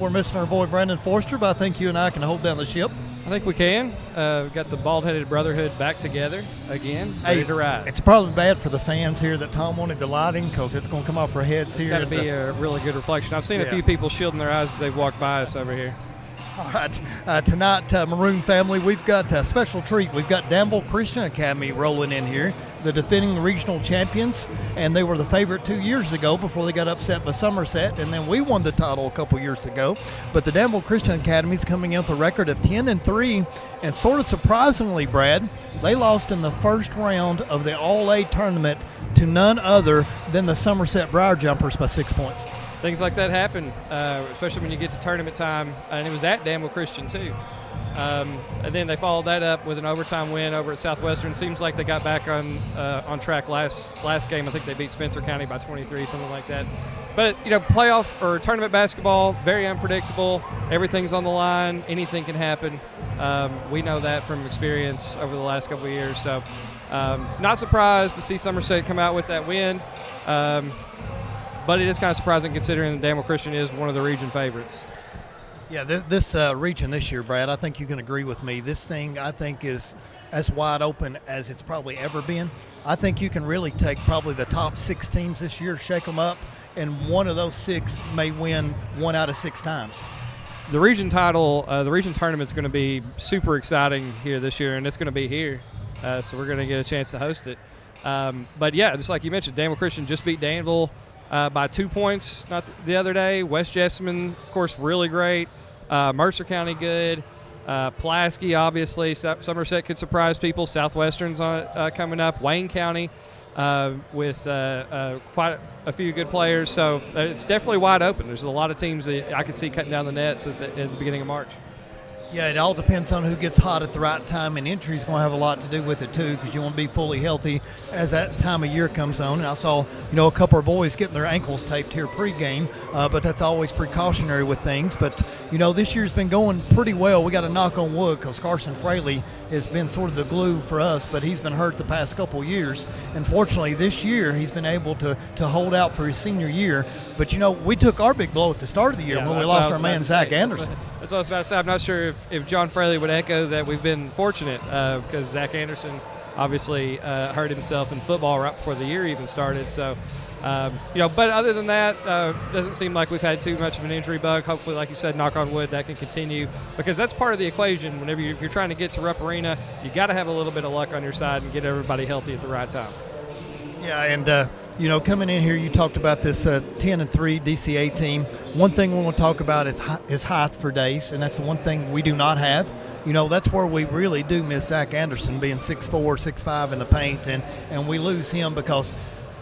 We're missing our boy Brandon Forster, but I think you and I can hold down the ship. I think we can. We've got the Bald-Headed Brotherhood back together again, ready to ride. It's probably bad for the fans here that Tom wanted the lighting because it's going to come off our heads here. It's got to be a really good reflection. I've seen a few people shielding their eyes as they've walked by us over here. All right, tonight, Maroon family, we've got a special treat. We've got Danville Christian Academy rolling in here, the defending regional champions, and they were the favorite 2 years ago before they got upset by Somerset, and then we won the title a couple years ago. But the Danville Christian Academy is coming in with a record of 10-3, and sort of surprisingly, Brad, they lost in the first round of the All-A tournament to none other than the Somerset Briar Jumpers by 6 points. Things like that happen, especially when you get to tournament time, and it was at Danville Christian too. And then they followed that up with an overtime win over at Southwestern. Seems like they got back on track last game. I think they beat Spencer County by 23, something like that. But playoff or tournament basketball, very unpredictable. Everything's on the line. Anything can happen. We know that from experience over the last couple of years. So, not surprised to see Somerset come out with that win. But it is kind of surprising considering that Danville Christian is one of the region favorites. Yeah, this region this year, Brad, I think you can agree with me. This thing, I think, is as wide open as it's probably ever been. I think you can really take probably the top 6 teams this year, shake them up, and one of those 6 may win 1 out of 6 times. The region title, the region tournament's going to be super exciting here this year, and it's going to be here. So we're going to get a chance to host it. But, yeah, just like you mentioned, Danville Christian just beat Danville by 2 points not the other day. West Jessamine, of course, really great. Mercer County good. Pulaski, obviously. Somerset could surprise people. Southwestern's coming up. Wayne County with quite a few good players. So it's definitely wide open. There's a lot of teams that I could see cutting down the nets at the beginning of March. Yeah, it all depends on who gets hot at the right time, and injury is going to have a lot to do with it too, because you want to be fully healthy as that time of year comes on. And I saw, a couple of boys getting their ankles taped here pregame, but that's always precautionary with things. But this year's been going pretty well. We got to knock on wood because Carson Fraley has been sort of the glue for us, but he's been hurt the past couple of years. And fortunately, this year he's been able to hold out for his senior year. But we took our big blow at the start of the year when we lost our man Zach Anderson. That's what I was about to say. I'm not sure if John Fraley would echo that. We've been fortunate because Zach Anderson obviously hurt himself in football right before the year even started. So, but other than that, doesn't seem like we've had too much of an injury bug. Hopefully, like you said, knock on wood, that can continue because that's part of the equation. Whenever if you're trying to get to Rupp Arena, you got to have a little bit of luck on your side and get everybody healthy at the right time. Yeah, and coming in here, you talked about this 10-3 DCA team. One thing we want to talk about is height for days, and that's the one thing we do not have. That's where we really do miss Zach Anderson being 6'4", 6'5" in the paint, and we lose him because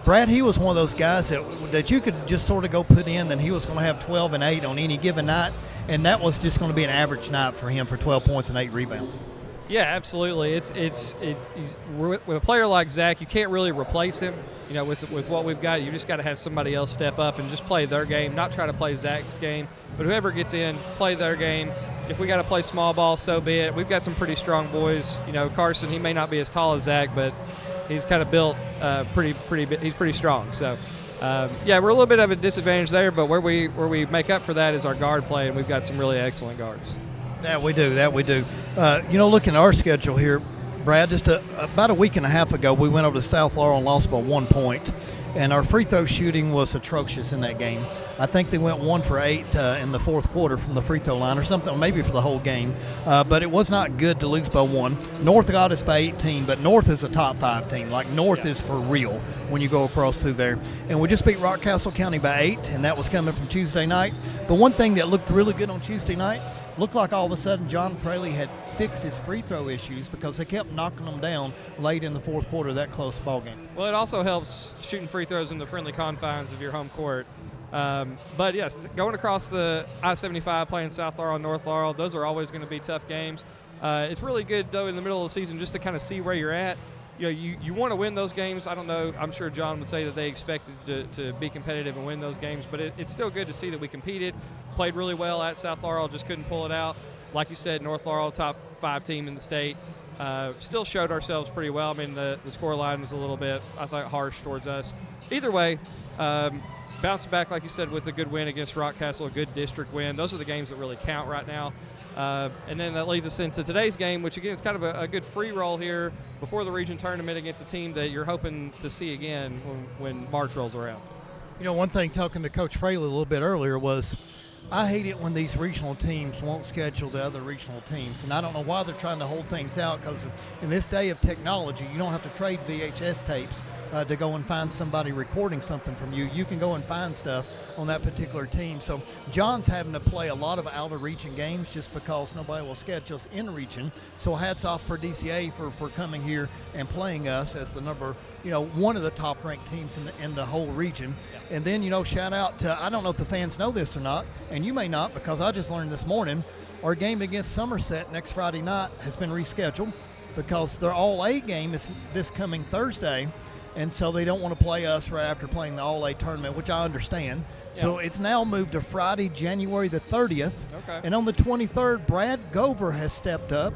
Brad, he was one of those guys that you could just sort of go put in, and he was going to have 12 and 8 on any given night, and that was just going to be an average night for him for 12 points and 8 rebounds. Yeah, absolutely. It's with a player like Zach, you can't really replace him. With what we've got, you just got to have somebody else step up and just play their game, not try to play Zach's game, but whoever gets in, play their game. If we got to play small ball, so be it. We've got some pretty strong boys. Carson, he may not be as tall as Zach, but he's kind of built he's pretty strong. So, we're a little bit of a disadvantage there, but where we make up for that is our guard play, and we've got some really excellent guards. That we do. Looking at our schedule here, Brad, just about a week and a half ago, we went over to South Laurel and lost by 1 point, and our free throw shooting was atrocious in that game. I think they went 1 for 8 in the fourth quarter from the free throw line or something, or maybe for the whole game, but it was not good to lose by 1. North got us by 18, but North is a top 5 team. Like, North is for real when you go across through there. And we just beat Rockcastle County by 8, and that was coming from Tuesday night. But one thing that looked really good on Tuesday night, looked like all of a sudden John Fraley had fixed his free throw issues because they kept knocking them down late in the fourth quarter of that close ball game. Well, it also helps shooting free throws in the friendly confines of your home court. But yes, going across the I-75, playing South Laurel and North Laurel, those are always going to be tough games. It's really good though in the middle of the season just to kind of see where you're at. You want to win those games. I don't know. I'm sure John would say that they expected to be competitive and win those games, but it's still good to see that we competed, played really well at South Laurel, just couldn't pull it out. Like you said, North Laurel, top 5 team in the state. Still showed ourselves pretty well. I mean, the score line was a little bit, I thought, harsh towards us. Either way, bouncing back, like you said, with a good win against Rockcastle, a good district win. Those are the games that really count right now. And then that leads us into today's game, which, again, is kind of a good free roll here before the region tournament against a team that you're hoping to see again when March rolls around. You know, one thing, talking to Coach Fraley a little bit earlier, was I hate it when these regional teams won't schedule the other regional teams. And I don't know why they're trying to hold things out, because in this day of technology, you don't have to trade VHS tapes to go and find somebody recording something from you. You can go and find stuff on that particular team. So John's having to play a lot of out-of-region games just because nobody will schedule us in region. So hats off for DCA for coming here and playing us as the one of the top-ranked teams in the whole region. Yeah. And then, shout out to, I don't know if the fans know this or not, and you may not, because I just learned this morning, our game against Somerset next Friday night has been rescheduled because their All-A game is this coming Thursday, and so they don't want to play us right after playing the All-A tournament, which I understand. Yeah. So it's now moved to Friday, January the 30th. Okay. And on the 23rd, Brad Gover has stepped up.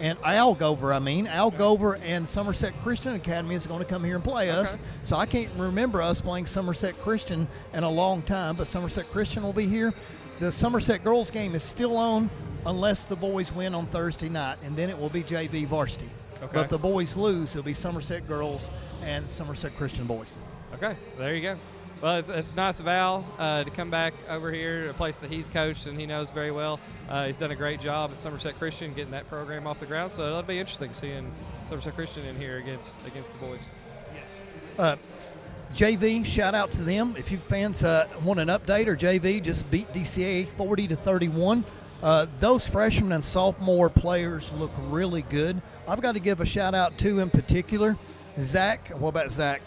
And Al Gover and Somerset Christian Academy is going to come here and play us. So I can't remember us playing Somerset Christian in a long time, but Somerset Christian will be here. The Somerset girls game is still on unless the boys win on Thursday night, and then it will be JV varsity. Okay. But if the boys lose, it'll be Somerset girls and Somerset Christian boys. Okay, there you go. Well, it's nice of Al to come back over here, a place that he's coached and he knows very well. He's done a great job at Somerset Christian getting that program off the ground, so it'll be interesting seeing Somerset Christian in here against the boys. Yes. JV, shout out to them. If you fans want an update, or JV just beat DCA 40-31. Those freshman and sophomore players look really good. I've got to give a shout out to, in particular, Zach. What about Zach?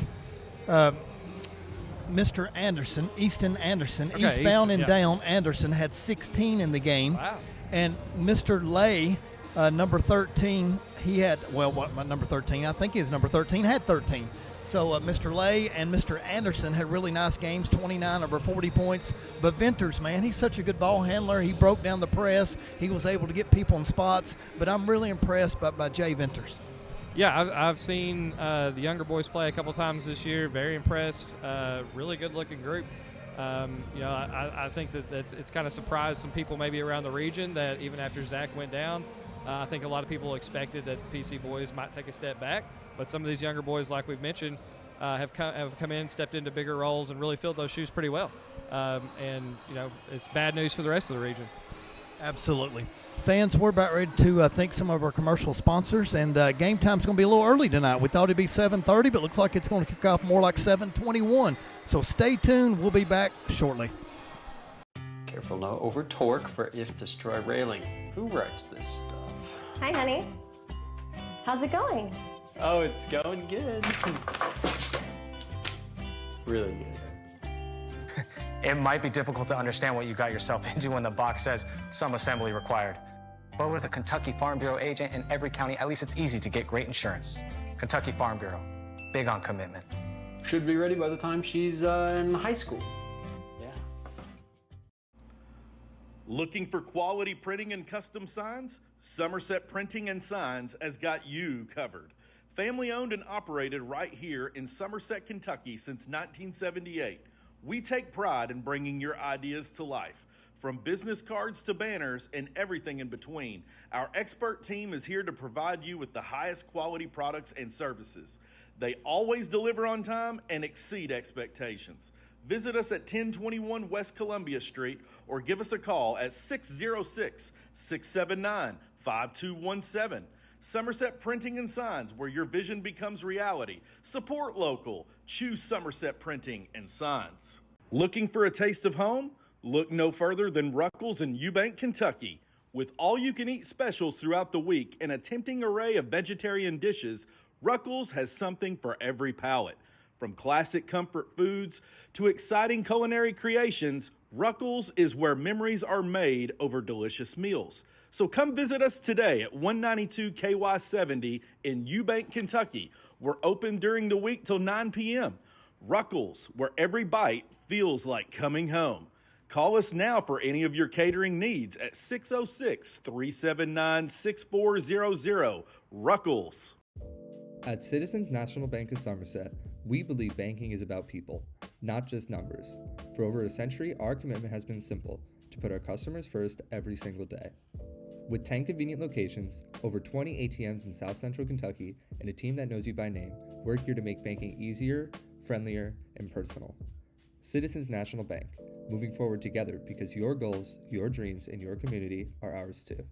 Mr. Anderson, Easton Anderson, okay, eastbound and down. Anderson had 16 in the game. Wow. And Mr. Lay, number 13, he had, number 13? I think his number 13 had 13. So Mr. Lay and Mr. Anderson had really nice games, 29 over 40 points. But Venters, man, he's such a good ball handler. He broke down the press. He was able to get people in spots. But I'm really impressed by Jay Venters. Yeah, I've seen the younger boys play a couple times this year. Very impressed. Really good-looking group. I think that it's kind of surprised some people maybe around the region that even after Zach went down, I think a lot of people expected that PC boys might take a step back. But some of these younger boys, like we've mentioned, have come in, stepped into bigger roles, and really filled those shoes pretty well. It's bad news for the rest of the region. Absolutely. Fans, we're about ready to thank some of our commercial sponsors, and game time's going to be a little early tonight. We thought it'd be 7:30, but looks like it's going to kick off more like 7:21. So stay tuned. We'll be back shortly. Careful no over torque for if destroy railing. Who writes this stuff? Hi, honey. How's it going? Oh, it's going good. Really good. It might be difficult to understand what you got yourself into when the box says some assembly required. But with a Kentucky Farm Bureau agent in every county, at least it's easy to get great insurance. Kentucky Farm Bureau, big on commitment. Should be ready by the time she's in high school. Yeah. Looking for quality printing and custom signs? Somerset Printing and Signs has got you covered. Family owned and operated right here in Somerset, Kentucky since 1978. We take pride in bringing your ideas to life. From business cards to banners and everything in between, our expert team is here to provide you with the highest quality products and services. They always deliver on time and exceed expectations. Visit us at 1021 West Columbia Street or give us a call at 606-679-5217. Somerset Printing and Signs, where your vision becomes reality. Support local. Choose Somerset Printing and Signs. Looking for a taste of home? Look no further than Ruckles in Eubank, Kentucky. With all-you-can-eat specials throughout the week and a tempting array of vegetarian dishes, Ruckles has something for every palate. From classic comfort foods to exciting culinary creations, Ruckles is where memories are made over delicious meals. So come visit us today at 192 KY 70 in Eubank, Kentucky. We're open during the week till 9 p.m. Ruckles, where every bite feels like coming home. Call us now for any of your catering needs at 606-379-6400. Ruckles. At Citizens National Bank of Somerset, We believe banking is about people, not just numbers. For over a century, our commitment has been simple: to put our customers first every single day. With 10 convenient locations, over 20 ATMs in South Central Kentucky, and a team that knows you by name, we're here to make banking easier, friendlier, and personal. Citizens National Bank, moving forward together because your goals, your dreams, and your community are ours too.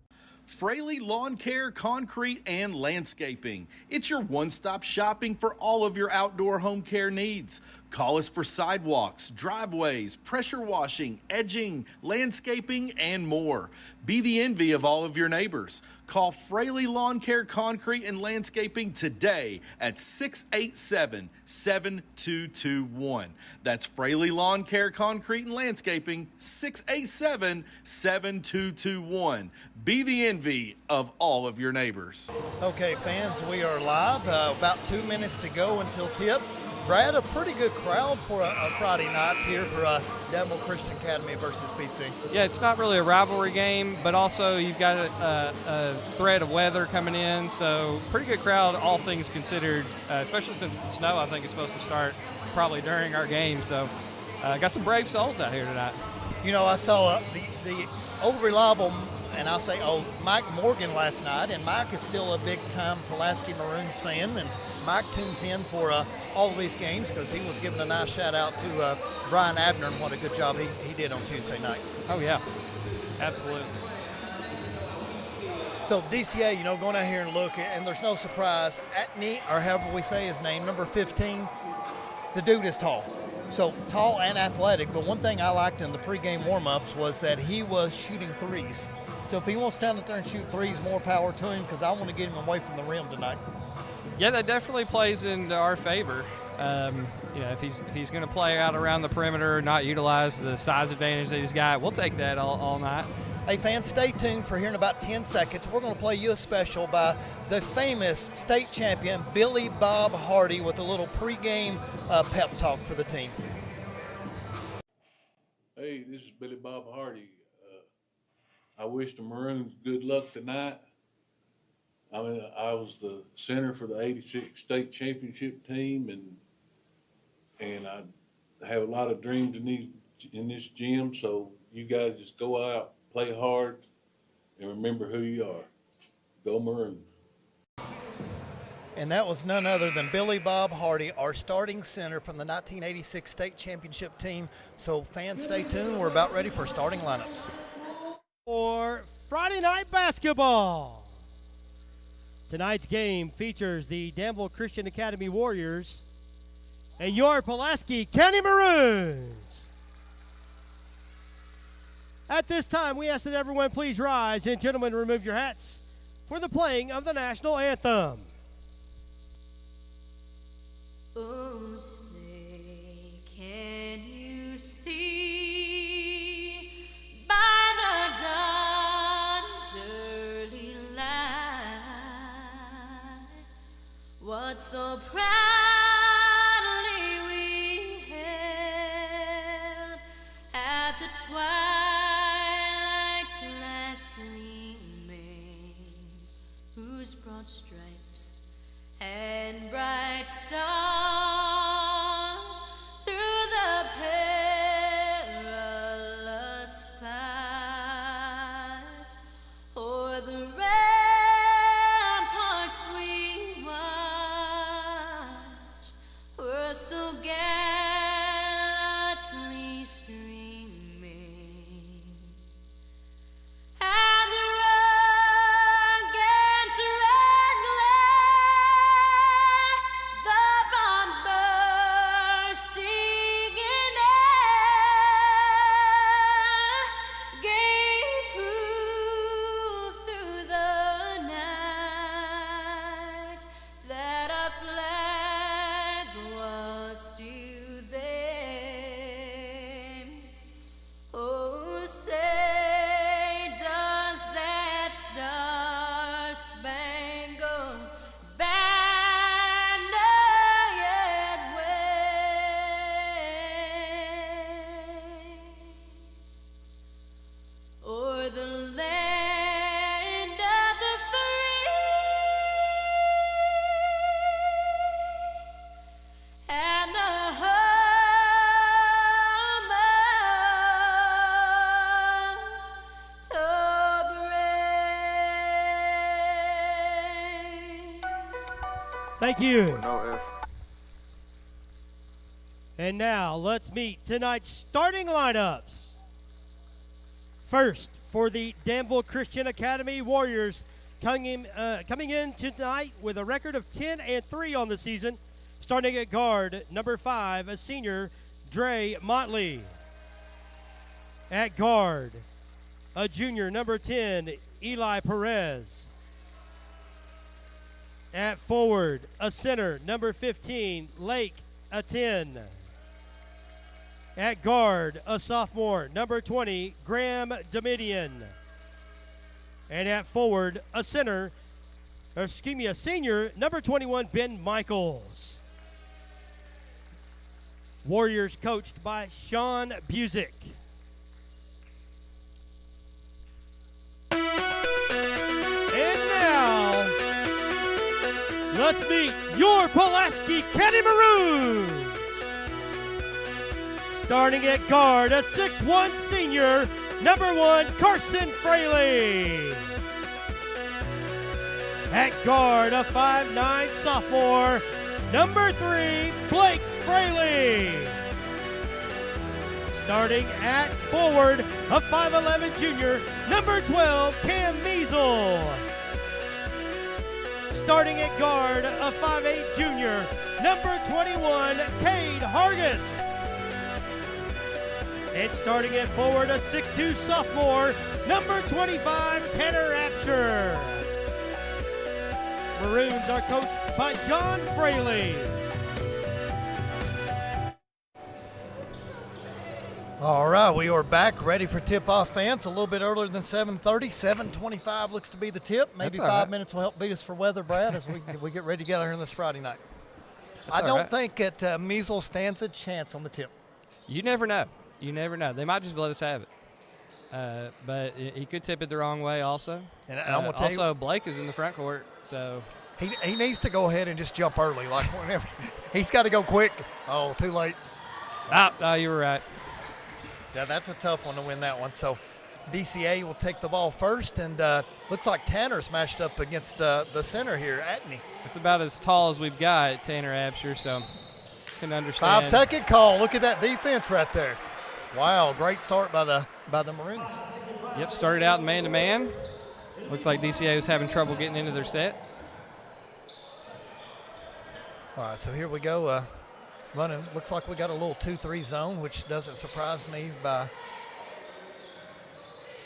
Fraley Lawn Care, Concrete, and Landscaping. It's your one-stop shopping for all of your outdoor home care needs. Call us for sidewalks, driveways, pressure washing, edging, landscaping, and more. Be the envy of all of your neighbors. Call Fraley Lawn Care, Concrete, and Landscaping today at 687-7221. That's Fraley Lawn Care, Concrete, and Landscaping, 687-7221. Be the envy of all of your neighbors. Okay, fans, we are live. About 2 minutes to go until tip. Brad, a pretty good crowd for a Friday night here for Danville Christian Academy versus BC. Yeah, it's not really a rivalry game, but also you've got a threat of weather coming in, so pretty good crowd, all things considered, especially since the snow, I think, is supposed to start probably during our game. So got some brave souls out here tonight. You know, I saw the old reliable, and I'll say Mike Morgan last night, and Mike is still a big-time Pulaski Maroons fan, and Mike tunes in for all of these games because he was giving a nice shout-out to Brian Abner and what a good job he did on Tuesday night. Oh, yeah, absolutely. So DCA, you know, going out here and look, and there's no surprise, Atney, or however we say his name, number 15, the dude is tall. So tall and athletic, but one thing I liked in the pregame warm-ups was that he was shooting threes. So if he wants to stand up there and shoot threes, more power to him, because I want to get him away from the rim tonight. Yeah, that definitely plays into our favor. You know, if he's going to play out around the perimeter, not utilize the size advantage that he's got, we'll take that all night. Hey, fans, stay tuned for here in about 10 seconds. We're going to play you a special by the famous state champion, Billy Bob Hardy, with a little pregame pep talk for the team. Hey, this is Billy Bob Hardy. I wish the Maroons good luck tonight. I mean, I was the center for the '86 state championship team, and I have a lot of dreams in this gym. So you guys just go out, play hard, and remember who you are. Go Maroons. And that was none other than Billy Bob Hardy, our starting center from the 1986 state championship team. So fans, stay tuned. We're about ready for starting lineups. For Friday night basketball. Tonight's game features the Danville Christian Academy Warriors and your Pulaski County Maroons. At this time, we ask that everyone please rise, and gentlemen, remove your hats for the playing of the national anthem. Oh, say, can you see by the dawn's early light what so proudly we hailed at the twilight's last gleaming, whose broad stripes and bright stars through the perilous fight o'er the ramparts we watched were so gallantly streaming, and the rugged red glare, the Thank you. No F. And now let's meet tonight's starting lineups. First, for the Danville Christian Academy Warriors, coming in tonight with a record of 10-3 on the season. Starting at guard, number 5, a senior, Dre Motley. At guard, a junior, number 10, Eli Perez. At forward, a center, number 15, Lake Atin. At guard, a sophomore, number 20, Graham Domitian. And at forward, a senior, number 21, Ben Michaels. Warriors coached by Sean Busick. And now, let's meet your Pulaski County Maroons. Starting at guard, a 6'1 senior, number 1, Carson Fraley. At guard, a 5'9 sophomore, number 3, Blake Fraley. Starting at forward, a 5'11 junior, number 12, Cam Measle. Starting at guard, a 5'8 junior, number 21, Cade Hargis. And starting at forward, a 6'2 sophomore, number 25, Tanner Apsher. Maroons are coached by John Fraley. All right, we are back, ready for tip-off, fans. A little bit earlier than 7:30. 7:25 looks to be the tip. Maybe 5 minutes will help beat us for weather, Brad, as we get ready to get out here on this Friday night. I don't think that Measle stands a chance on the tip. You never know. You never know. They might just let us have it. But he could tip it the wrong way also. And I'm going to tell you. Blake is in the front court, so. He needs to go ahead and just jump early. Like whenever he's got to go quick. Oh, too late. Oh, you were right. Yeah, that's a tough one to win that one. So DCA will take the ball first, and looks like Tanner's matched up against the center here, Atney. It's about as tall as we've got, Tanner Apsher, so can understand. 5-second call. Look at that defense right there. Wow, great start by the Maroons. Yep, started out man-to-man. Looked like DCA was having trouble getting into their set. All right, so here we go. Running, looks like we got a little 2-3 zone, which doesn't surprise me.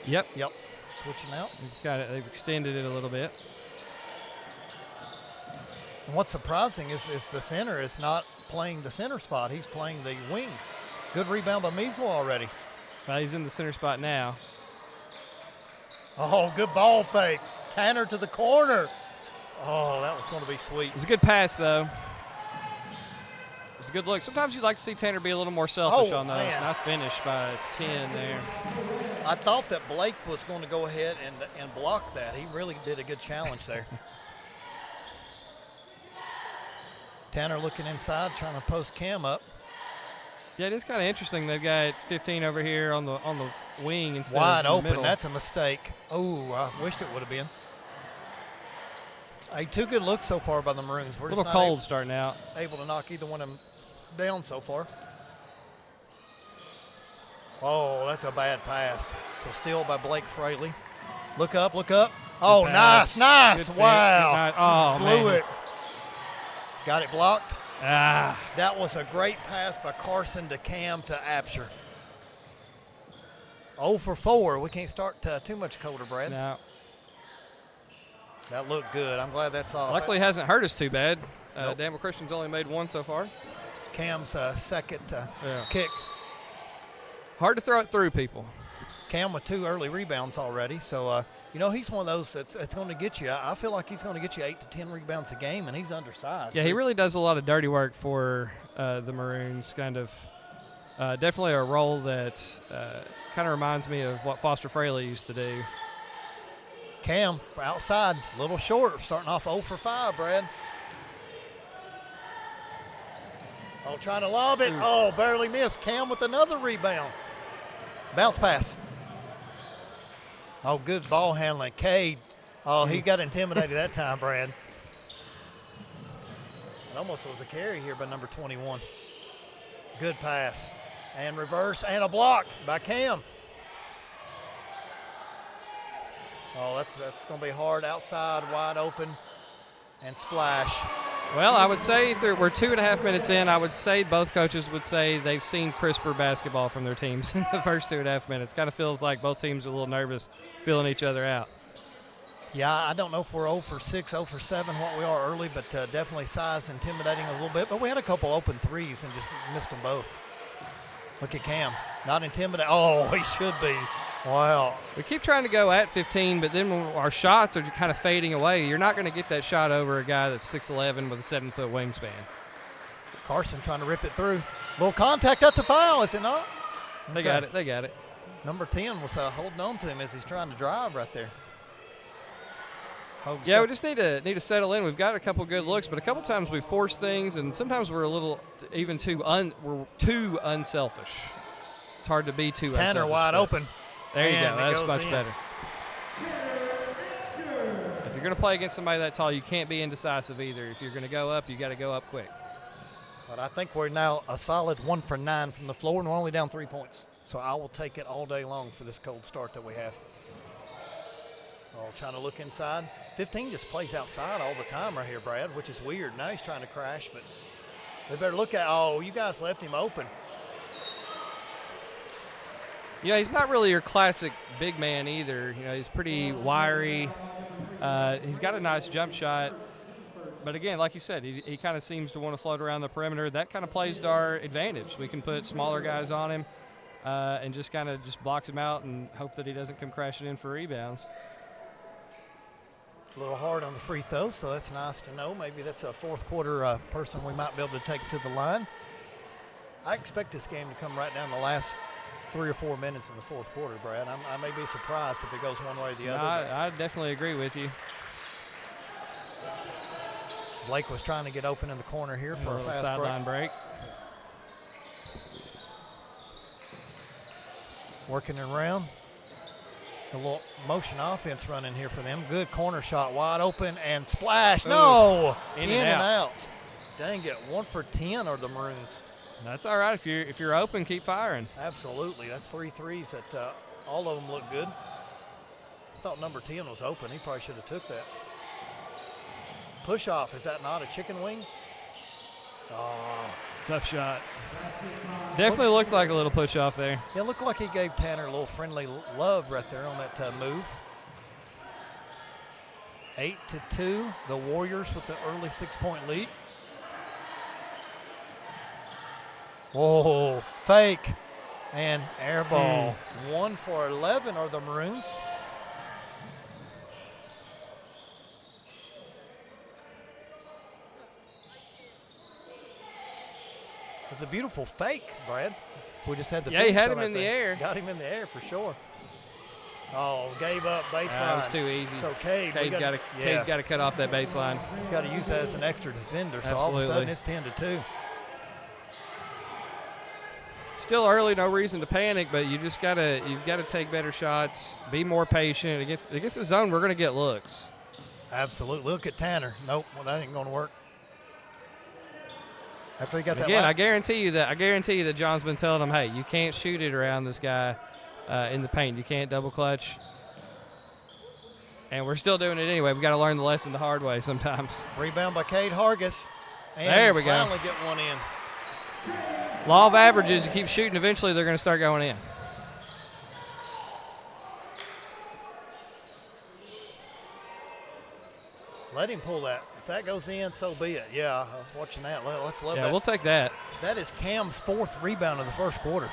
Yep. Switching out. They've extended it a little bit. And what's surprising is the center is not playing the center spot. He's playing the wing. Good rebound by Measle already. He's in the center spot now. Oh, good ball fake. Tanner to the corner. Oh, that was going to be sweet. It was a good pass, though. It was a good look. Sometimes you'd like to see Tanner be a little more selfish on those. Man. Nice finish by 10 there. I thought that Blake was going to go ahead and block that. He really did a good challenge there. Tanner looking inside, trying to post Cam up. Yeah, it is kind of interesting. They've got 15 over here on the wing instead wide of in the open. middle. That's a mistake. Oh, I wished it would have been. Hey, 2 good looks so far by the Maroons. We're a little just not cold starting out. Able to knock either one of them down so far. Oh, that's a bad pass. So steal by Blake Fraley. Look up, look up. Oh, nice. Good Wow. Oh, Blew man. it. Got it blocked. Ah. That was a great pass by Carson to Cam to Apsher. 0 for 4. We can't start too much colder, Brad. No. That looked good. I'm glad that's off. Luckily, it hasn't hurt us too bad. Danville Christian's only made 1 so far. Cam's second kick. Hard to throw it through people. Cam with 2 early rebounds already. So, he's one of those that's going to get you. I feel like he's going to get you 8 to 10 rebounds a game, and he's undersized. Yeah, he really does a lot of dirty work for the Maroons. Kind of definitely a role that kind of reminds me of what Foster Fraley used to do. Cam outside, a little short, starting off 0 for 5, Brad. Oh, trying to lob it. Oh, barely missed. Cam with another rebound. Bounce pass. Oh, good ball handling. Cade. Oh, he got intimidated that time, Brad. It almost was a carry here by number 21. Good pass. And reverse and a block by Cam. Oh, that's going to be hard outside, wide open, and splash. Well, I would say we're 2.5 minutes in. I would say both coaches would say they've seen crisper basketball from their teams in the first 2.5 minutes. Kind of feels like both teams are a little nervous, feeling each other out. Yeah, I don't know if we're 0 for 6, 0 for 7, what we are early, but definitely size intimidating a little bit. But we had a couple open threes and just missed them both. Look at Cam. Not intimidating. Oh, he should be. Wow. We keep trying to go at 15, but then when our shots are kind of fading away, you're not going to get that shot over a guy that's 6'11" with a 7-foot wingspan. Carson trying to rip it through. Little contact. That's a foul, is it not? They got it. They got it. Number 10 was holding on to him as he's trying to drive right there. Hogan's Yeah, we just need to settle in. We've got a couple good looks, but a couple times we force things, and sometimes we're a little even we're too unselfish. It's hard to be too unselfish. Tanner wide open. There you go. That's much in. better. If you're going to play against somebody that tall, you can't be indecisive either. If you're going to go up, you got to go up quick. But I think we're now a solid 1 for 9 from the floor, and we're only down 3 points. So I will take it all day long for this cold start that we have. Oh, trying to look inside. 15 just plays outside all the time right here, Brad, which is weird. Now he's trying to crash, but they better look at, oh, you guys left him open. Yeah, he's not really your classic big man either. You know, he's pretty wiry. He's got a nice jump shot. But again, like you said, he kind of seems to want to float around the perimeter. That kind of plays to our advantage. We can put smaller guys on him and just kind of just blocks him out and hope that he doesn't come crashing in for rebounds. A little hard on the free throw, so that's nice to know. Maybe that's a fourth quarter person we might be able to take to the line. I expect this game to come right down the last 3 or 4 minutes in the fourth quarter, Brad. I may be surprised if it goes one way or the other. I definitely agree with you. Blake was trying to get open in the corner here for a fast sideline break. Working it around. A little motion offense running here for them. Good corner shot, wide open, and splash. No! In and out. Dang it, 1 for 10 are the Maroons. That's all right. If you're open, keep firing. Absolutely. That's 3 threes that all of them look good. I thought number 10 was open. He probably should have took that. Push off. Is that not a chicken wing? Oh. Tough shot. Definitely looked like a little push off there. Yeah, it looked like he gave Tanner a little friendly love right there on that move. 8-2, the Warriors with the early 6-point lead. Whoa, fake and air ball. 1 for 11 are the Maroons. It was a beautiful fake, Brad. If we just had the he had him in the air. Got him in the air for sure. Oh, gave up baseline. That was too easy. So Cade's got to cut off that baseline. He's got to use that as an extra defender. So all of a sudden it's 10-2. Still early, no reason to panic, but you've got to take better shots, be more patient against the zone. We're going to get looks. Absolutely. Look at Tanner. Nope, well, that ain't going to work. After he got that. Again, I guarantee you that John's been telling him, hey, you can't shoot it around this guy in the paint. You can't double clutch. And we're still doing it anyway. We've got to learn the lesson the hard way sometimes. Rebound by Cade Hargis. And there we go. Finally get one in. Law of averages, you keep shooting, eventually they're going to start going in. Let him pull that. If that goes in, so be it. Yeah, I was watching that. Let's love that. Yeah, we'll take that. That is Cam's 4th rebound of the first quarter.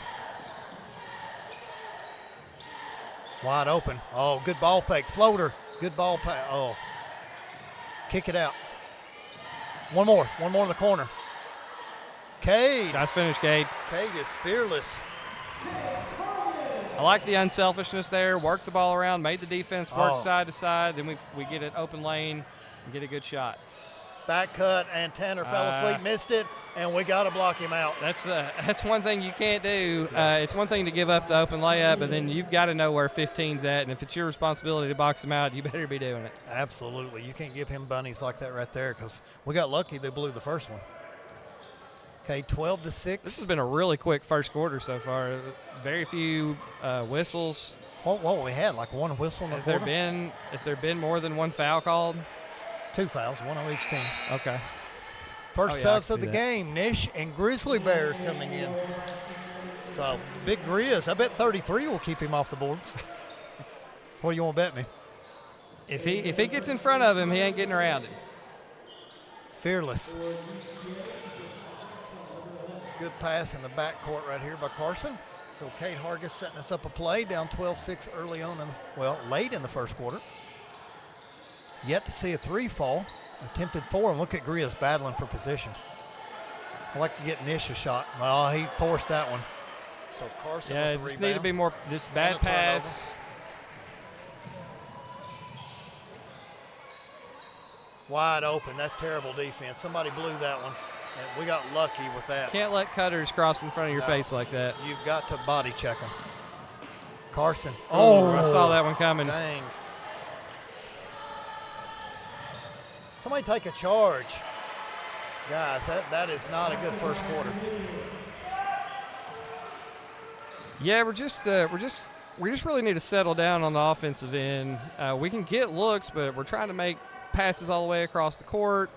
Wide open. Oh, good ball fake. Floater. Good ball pass. Oh. Kick it out. One more in the corner. Cade. Nice finish, Cade. Cade is fearless. I like the unselfishness there. Work the ball around, made the defense work side to side. Then we get an open lane and get a good shot. Back cut, and Tanner fell asleep, missed it, and we got to block him out. That's one thing you can't do. It's one thing to give up the open layup, but then you've got to know where 15's at, and if it's your responsibility to box him out, you better be doing it. Absolutely. You can't give him bunnies like that right there because we got lucky they blew the first one. Okay, 12-6. This has been a really quick first quarter so far. Very few whistles. What we had, like one whistle in the quarter? Has there been more than one foul called? 2 fouls, one on each team. Okay. First subs of the game, Nish and Grizzly Bears coming in. So, big Grizz. I bet 33 will keep him off the boards. What do you want to bet me? If he gets in front of him, he ain't getting around it. Fearless. Good pass in the backcourt right here by Carson. So Kate Hargis setting us up a play, down 12-6 early on, late in the first quarter. Yet to see a 3 fall. Attempted 4, and look at Grizz battling for position. I'd like to get Nish a shot. Well, he forced that one. So Carson with the rebound. Just need to be more, this bad pass. Wide open. That's terrible defense. Somebody blew that one. And we got lucky with that. Can't let cutters cross in front of your face like that. You've got to body check them. Carson. Oh, I saw that one coming. Dang. Somebody take a charge. Guys, that is not a good first quarter. Yeah, we just really need to settle down on the offensive end. We can get looks, but we're trying to make passes all the way across the court,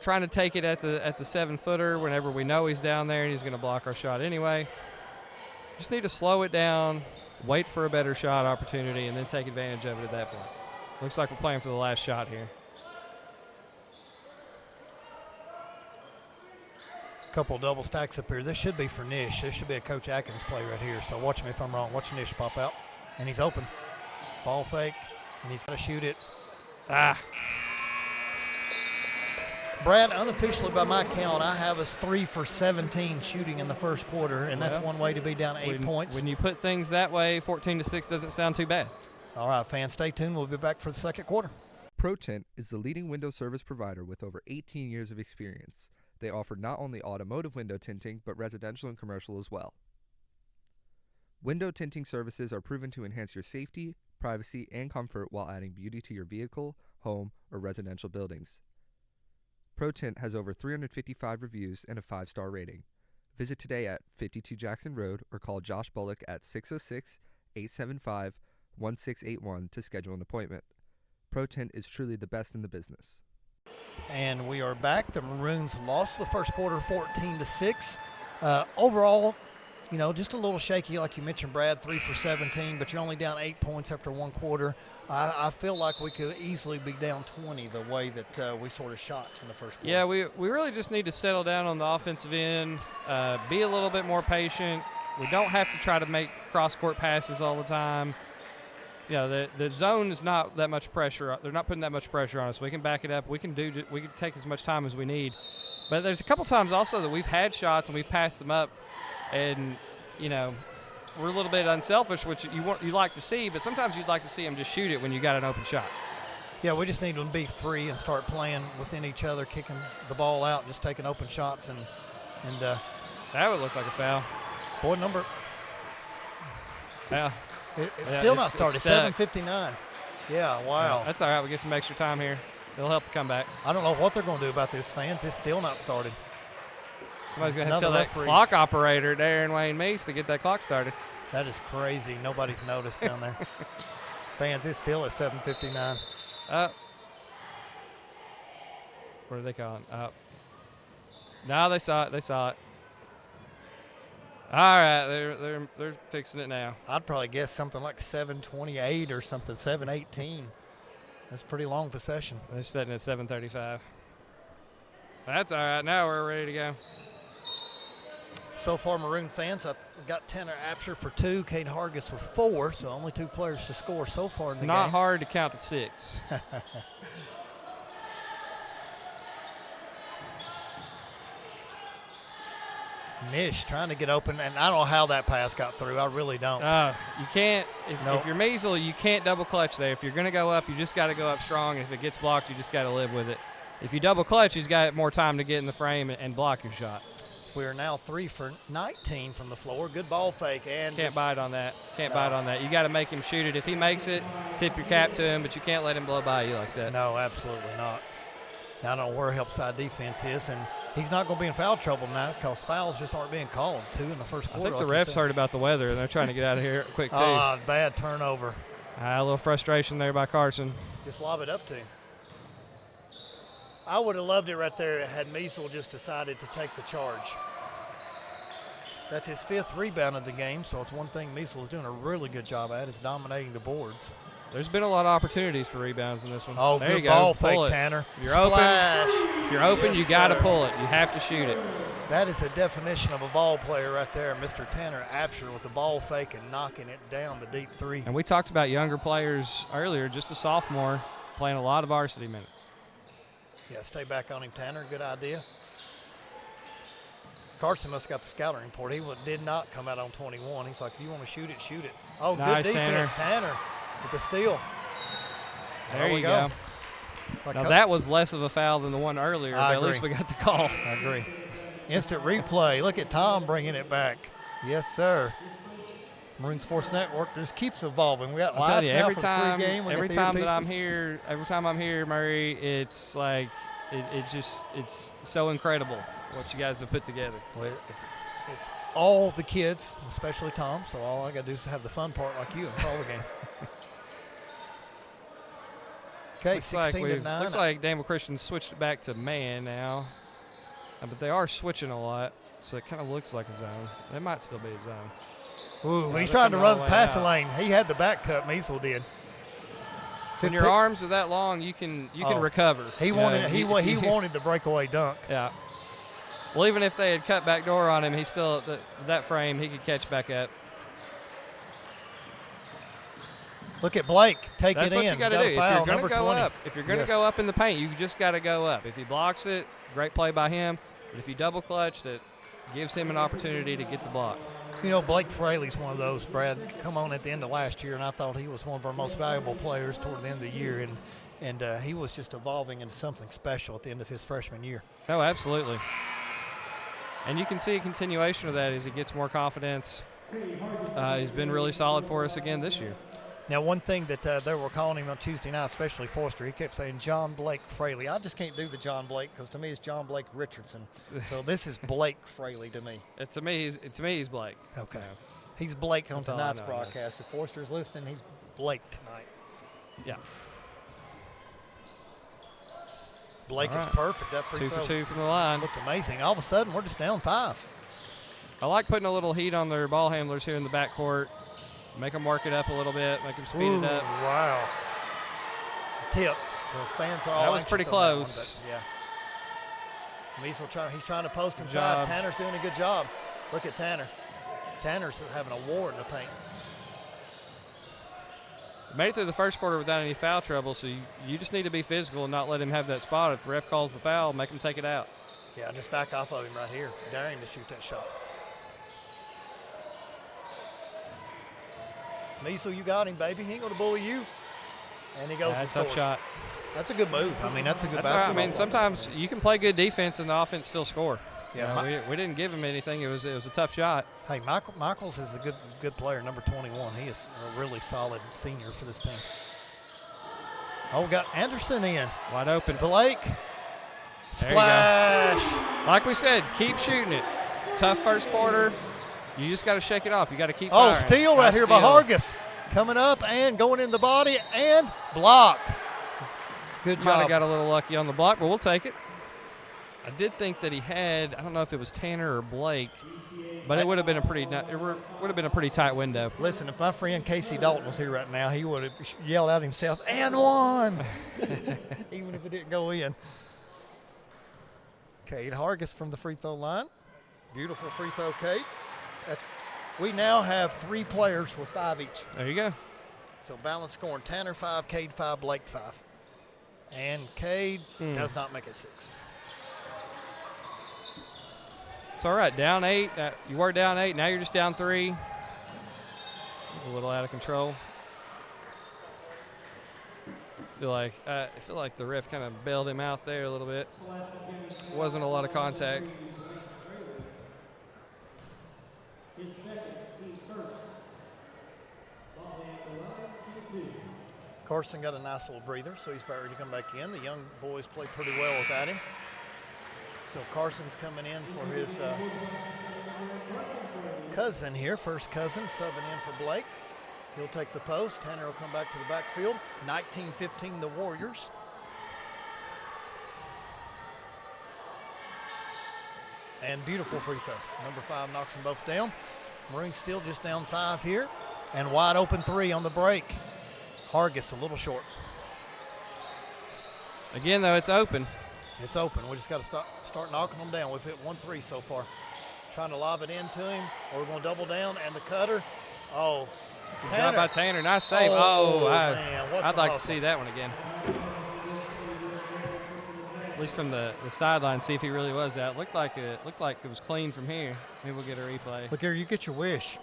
trying to take it at the 7-footer whenever we know he's down there and he's going to block our shot anyway. Just need to slow it down, wait for a better shot opportunity, and then take advantage of it at that point. Looks like we're playing for the last shot here. Couple double stacks up here. This should be for Nish. This should be a Coach Atkins play right here. So watch me if I'm wrong. Watch Nish pop out. And he's open. Ball fake. And he's got to shoot it. Brad, unofficially by my count, I have us 3 for 17 shooting in the first quarter. And that's one way to be down 8 points. When you put things that way, 14-6 doesn't sound too bad. All right, fans, stay tuned. We'll be back for the second quarter. ProTint is the leading window service provider with over 18 years of experience. They offer not only automotive window tinting, but residential and commercial as well. Window tinting services are proven to enhance your safety, privacy, and comfort while adding beauty to your vehicle, home, or residential buildings. ProTint has over 355 reviews and a 5-star rating. Visit today at 52 Jackson Road or call Josh Bullock at 606-875-1681 to schedule an appointment. ProTint is truly the best in the business. And we are back. The Maroons lost the first quarter 14-6. Overall, just a little shaky, like you mentioned, Brad, 3 for 17, but you're only down 8 points after one quarter. I feel like we could easily be down 20 the way that we sort of shot in the first quarter. Yeah, we really just need to settle down on the offensive end, be a little bit more patient. We don't have to try to make cross-court passes all the time. The zone is not that much pressure. They're not putting that much pressure on us. We can back it up. We can take as much time as we need. But there's a couple times also that we've had shots and we've passed them up, and we're a little bit unselfish, which you like to see. But sometimes you'd like to see them just shoot it when you got an open shot. Yeah, we just need them to be free and start playing within each other, kicking the ball out, and just taking open shots. And that would look like a foul. Boy, number. Yeah. It's still not started. 7:59. Yeah, wow. That's all right. We get some extra time here. It'll help the comeback. I don't know what they're going to do about this, fans. It's still not started. Somebody's going to have to tell that clock operator, Darren Wayne Meese, to get that clock started. That is crazy. Nobody's noticed down there. Fans, it's still at 7:59. What are they calling? No, they saw it. They saw it. All right, they're fixing it now. I'd probably guess something like 7:28 or something, 7:18. That's pretty long possession. They're setting at 7:35. That's all right. Now we're ready to go. So far, Maroon fans, I got Tanner Apsher for 2, Kate Hargis with 4, so only 2 players to score so far in the game. It's not hard to count to 6. Nish trying to get open, and I don't know how that pass got through. I really don't. You can't. If you're Measle, you can't double clutch there. If you're going to go up, you just got to go up strong. And if it gets blocked, you just got to live with it. If you double clutch, he's got more time to get in the frame and block your shot. We are now 3 for 19 from the floor. Good ball fake. And Can't bite on that. Bite on that. You got to make him shoot it. If he makes it, tip your cap to him, but you can't let him blow by you like that. No, absolutely not. Now, I don't know where help side defense is, and he's not going to be in foul trouble now because fouls just aren't being called. 2 in the first quarter. I think the refs heard about the weather, and they're trying to get out of here quick, too. Bad turnover. A little frustration there by Carson. Just lob it up to him. I would have loved it right there had Measle just decided to take the charge. That's his 5th rebound of the game, so it's one thing Measle is doing a really good job at is dominating the boards. There's been a lot of opportunities for rebounds in this one. Oh, there good you ball go. Pull fake, it. Tanner. If you're Splash. open, if you're open, Yes, you got to sir. pull it. You have to shoot it. That is a definition of a ball player right there. Mr. Tanner Absher with the ball fake and knocking it down the deep 3. And we talked about younger players earlier, just a sophomore, playing a lot of varsity minutes. Yeah, stay back on him, Tanner. Good idea. Carson must have got the scouting report. He did not come out on 21. He's like, if you want to shoot it, shoot it. Oh, Nice, good defense, Tanner with the steal. There you go. Now that was less of a foul than the one earlier, but at least we got the call. I agree. Instant replay. Look at Tom bringing it back. Yes, sir. Maroon Sports Network just keeps evolving. We got lights now every for time, pregame. every time that I'm here, Murray, it's like it's so incredible what you guys have put together. Well, it's all the kids, especially Tom. So all I got to do is have the fun part like you and call the game. Okay, 16-9. Looks like Danville Christian switched it back to man now, but they are switching a lot, so it kind of looks like a zone. They might still be a zone. Ooh, he's trying to run past the lane. He had the back cut. Measle did. When your arms are that long, you can recover. He wanted the breakaway dunk. Yeah. Well, even if they had cut back door on him, he still that frame he could catch back up. Look at Blake take That's it what in. you got to do. Foul, if you're going to go 20. up, if you're going to go up in the paint, you just got to go up. If he blocks it, great play by him. But if you double clutch, that gives him an opportunity to get the block. You know, Blake Fraley's one of those, Brad, come on at the end of last year, and I thought he was one of our most valuable players toward the end of the year, and he was just evolving into something special at the end of his freshman year. Oh, absolutely. And you can see a continuation of that as he gets more confidence. He's been really solid for us again this year. Now, one thing that they were calling him on Tuesday night, especially Forster, he kept saying John Blake Fraley. I just can't do the John Blake because to me it's John Blake Richardson. So this is Blake Fraley to me. To me, he's Blake. Okay. Yeah. He's Blake on That's all I tonight's know, broadcast. If Forster's listening, he's Blake tonight. Yeah. Blake All is right. perfect. That free 2 throw for 2 from the line. looked amazing. All of a sudden, we're just down 5. I like putting a little heat on their ball handlers here in the backcourt. Make them work it up a little bit. Make them speed it up. Wow. Tip. So his fans are all That was anxious pretty on close. That one, but yeah. Measle he's trying to post Good inside. job. Tanner's doing a good job. Look at Tanner. Tanner's having a war in the paint. Made it through the first quarter without any foul trouble, so you just need to be physical and not let him have that spot. If the ref calls the foul, make him take it out. Yeah, just back off of him right here. Dare him to shoot that shot. Measle, you got him, baby. He ain't going to bully you. And he goes That's and a tough scores. shot. That's a good move. I mean, that's a good That's right. basketball. I mean, sometimes you can play good defense and the offense still score. Yeah, You know, we didn't give him anything. It was a tough shot. Hey, Michaels is a good player, number 21. He is a really solid senior for this team. Oh, we got Anderson in. Wide open. Blake. There Splash. you go. Like we said, keep shooting it. Tough first quarter. You just got to shake it off. You got to keep firing. Oh, steal right Nice here by steal. Hargis. Coming up and going in the body and block. Good Might have job. got a little lucky on the block, but we'll take it. I did think that he had, I don't know if it was Tanner or Blake, but it would have been a pretty tight window. Listen, if my friend Casey Dalton was here right now, he would have yelled out himself, and one, even if it didn't go in. Cade Hargis from the free throw line. Beautiful free throw, Cade. We now have 3 players with 5 each. There you go. So balanced scoring, Tanner 5, Cade 5, Blake 5. And Cade does not make it 6. It's all right. Down 8. You were down 8. Now you're just down 3. It's a little out of control. I feel like the ref kind of bailed him out there a little bit. Wasn't a lot of contact. Carson got a nice little breather, so he's about ready to come back in. The young boys played pretty well without him. So Carson's coming in for his cousin here, first cousin, subbing in for Blake. He'll take the post. Tanner will come back to the backfield. 19-15 the Warriors. And beautiful free throw. Number 5 knocks them both down. Maroons still just down 5 here. And wide open 3 on the break. Hargis a little short. Again, though, it's open. It's open. We just got to start knocking them down. We've hit 1-3 so far. Trying to lob it into him, or we're going to double down, and the cutter. Oh, Good job by Tanner. Nice save. I'd like to see that one again. At least from the sideline, see if he really was out. Looked like it was clean from here. Maybe we'll get a replay. Look here, you get your wish.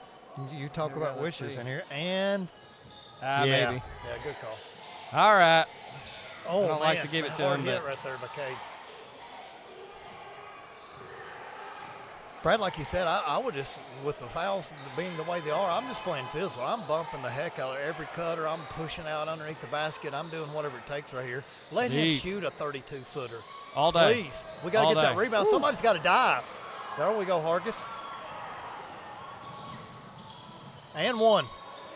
You talk about wishes in here, and maybe. Yeah, good call. All right. Oh, I don't like to give it to him, hit but right there by Cade. Brad, like you said, I would just, with the fouls being the way they are, I'm just playing physical. I'm bumping the heck out of every cutter. I'm pushing out underneath the basket. I'm doing whatever it takes right here. Let him shoot a 32-footer. All day. Please. We got to get that rebound. Ooh. Somebody's got to dive. There we go, Hargis. And one.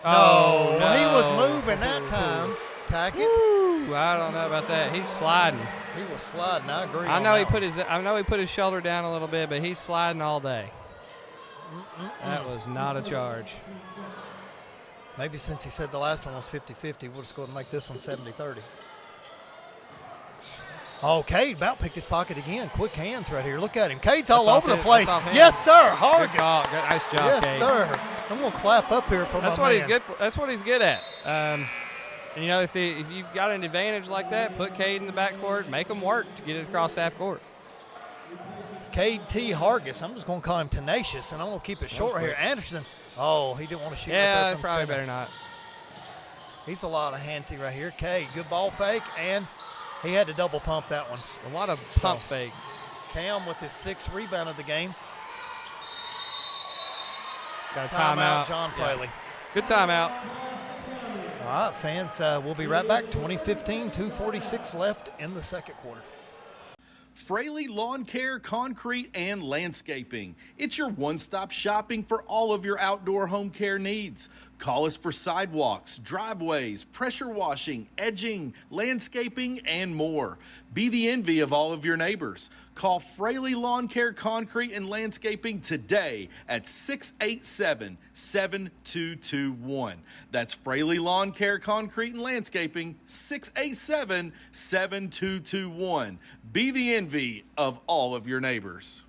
Oh, no. He was moving that time. Tackett. Ooh, I don't know about that. He's sliding. He was sliding. I agree. I know he put his shoulder down a little bit, but he's sliding all day. That was not a charge. Maybe since he said the last one was 50-50, we'll just go ahead and make this one 70-30. Oh, Cade about picked his pocket again. Quick hands right here. Look at him. Cade's all over the place. Yes, sir. Hargis. Good call. Nice job, yes, Cade. Sir. I'm going to clap up here for That's my what man. he's good for. That's what he's good at. And, you know, if you've got an advantage like that, put Cade in the backcourt, make him work to get it across half court. Cade T. Hargis. I'm just going to call him tenacious, and I'm going to keep it short right here. Anderson. Oh, he didn't want to shoot. Yeah, right there probably better not. He's a lot of handsy right here. Cade, good ball fake, and he had to double pump that one. A lot of pump fakes. Cam with his 6th rebound of the game. Got a timeout. John Fraley. Yeah. Good timeout. All right, fans, we'll be right back. 2015, 2:46 left in the second quarter. Fraley Lawn Care, Concrete, and Landscaping. It's your one-stop shopping for all of your outdoor home care needs. Call us for sidewalks, driveways, pressure washing, edging, landscaping, and more. Be the envy of all of your neighbors. Call Fraley Lawn Care, Concrete, and Landscaping today at 687-7221. That's Fraley Lawn Care, Concrete, and Landscaping, 687-7221. Be the envy of all of your neighbors.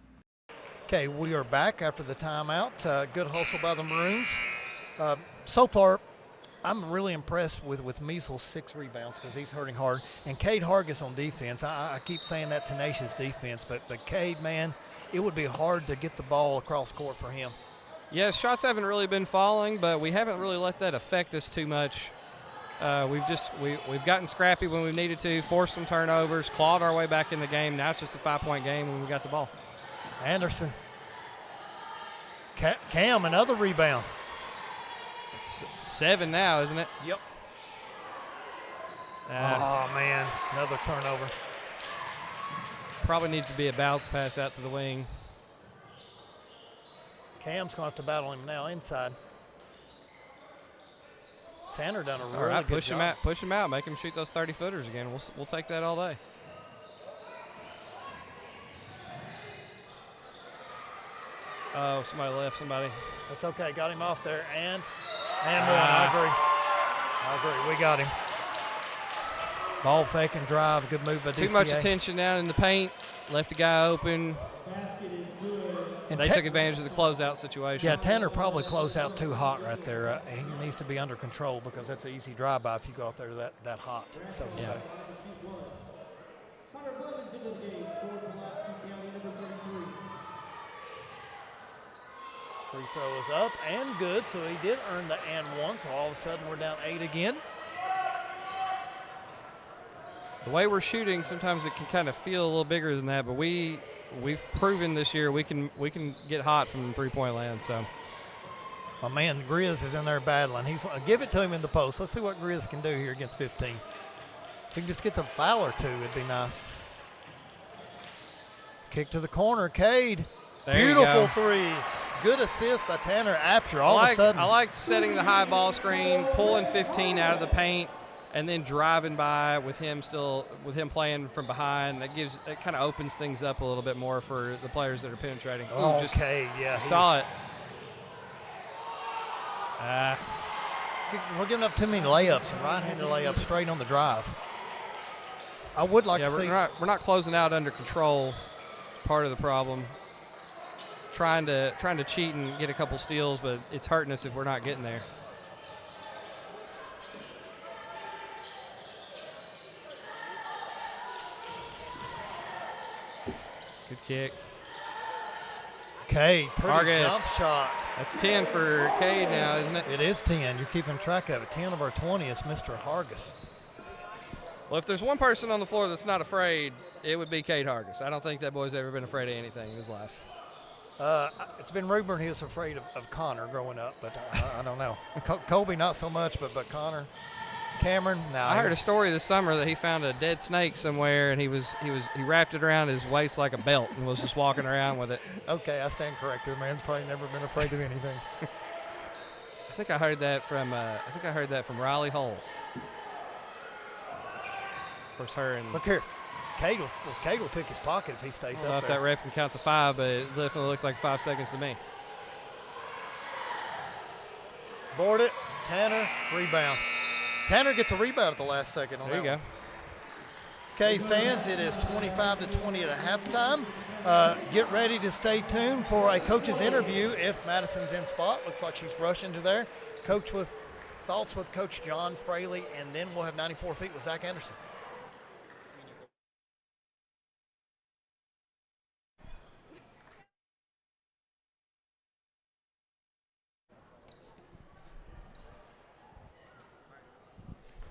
Okay, we are back after the timeout. Good hustle by the Maroons. So far, I'm really impressed with Measl's 6 rebounds because he's hurting hard. And Cade Hargis on defense. I keep saying that tenacious defense, but Cade, man, it would be hard to get the ball across court for him. Yeah, shots haven't really been falling, but we haven't really let that affect us too much. We've gotten scrappy when we needed to, forced some turnovers, clawed our way back in the game. Now it's just a 5-point game when we got the ball. Anderson. Cam, another rebound. It's 7 now, isn't it? Yep. Oh, man, another turnover. Probably needs to be a bounce pass out to the wing. Cam's going to have to battle him now inside. Tanner done a really right, good job. Push him out. Make him shoot those 30-footers again. We'll take that all day. Oh, somebody left somebody. That's okay. Got him off there. And one. I agree. We got him. Ball fake and drive. Good move by DCA. Too much attention down in the paint. Left a guy open. And they took advantage of the closeout situation. Yeah, Tanner probably closed out too hot right there. He needs to be under control because that's an easy drive-by if you go out there that hot, so to say. Free throw is up and good, so he did earn the and one, so all of a sudden we're down 8 again. the way we're shooting, sometimes it can kind of feel a little bigger than that, but we've proven this year we can get hot from three-point land. So, my man Grizz is in there battling. He's give it to him in the post. Let's see what Grizz can do here against 15. If he can just get some foul or two, it'd be nice. Kick to the corner, Cade. Beautiful three. Good assist by Tanner Apsher. All of a sudden, I like setting the high ball screen, pulling 15 out of the paint, and then driving by with him playing from behind. That kind of opens things up a little bit more for the players that are penetrating. Okay, yeah. Saw it. We're giving up too many layups and right-handed layups straight on the drive. I would like to see. We're not closing out under control. Part of the problem. Trying to cheat and get a couple steals, but it's hurting us if we're not getting there. Good kick. Cade, pretty Vargas. jump shot. That's 10 for Cade now, isn't it? It is 10. You're keeping track of it. 10 of our 20 is Mr. Hargis. Well, if there's one person on the floor that's not afraid, it would be Cade Hargis. I don't think that boy's ever been afraid of anything in his life. It's been rumored he was afraid of Connor growing up, but I don't know. Colby not so much, but Connor. Cameron, no. I heard a story this summer that he found a dead snake somewhere, and he wrapped it around his waist like a belt and was just walking around with it. Okay, I stand corrected. The man's probably never been afraid of anything. I think I heard that from Riley Hull. Of course, her and look here, Cade will pick his pocket if he stays I don't know up if there. that ref can count to 5, but it definitely looked like 5 seconds to me. Board it, Tanner, rebound. Tanner gets a rebound at the last second on there that you one. go. Okay, fans, it is 25-20 at halftime. Get ready to stay tuned for a coach's interview if Madison's in spot. Looks like she's rushing to there. Thoughts with Coach John Fraley, and then we'll have 94 feet with Zach Anderson.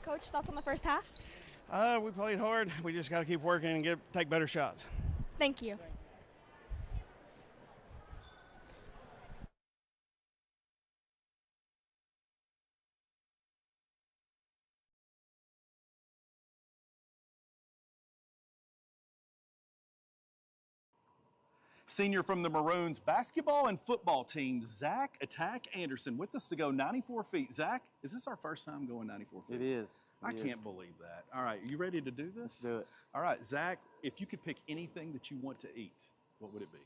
Coach, thoughts on the first half? We played hard. We just got to keep working and take better shots. Thank you. Senior from the Maroons basketball and football team, Zach "Attack" Anderson, with us to go 94 feet. Zach, is this our first time going 94 feet? It is. I can't believe that. All right, you ready to do this? Let's do it. All right, Zach, if you could pick anything that you want to eat, what would it be?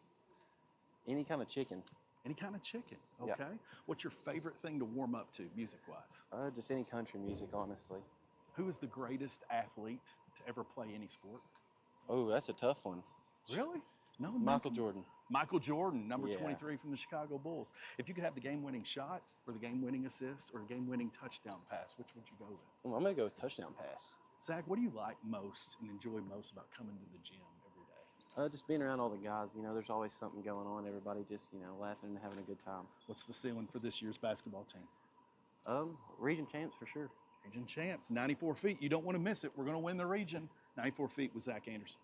Any kind of chicken. Any kind of chicken, okay. Yeah. What's your favorite thing to warm up to, music-wise? Just any country music, honestly. Who is the greatest athlete to ever play any sport? Oh, that's a tough one. Really? No, Michael Jordan. Michael Jordan, number 23 from the Chicago Bulls. If you could have the game-winning shot or the game-winning assist or the game-winning touchdown pass, which would you go with? Well, I'm going to go with touchdown pass. Zach, what do you like most and enjoy most about coming to the gym every day? Just being around all the guys. You know, there's always something going on. Everybody just, laughing and having a good time. What's the ceiling for this year's basketball team? Region champs for sure. Region champs, 94 feet. You don't want to miss it. We're going to win the region. 94 feet with Zach Anderson.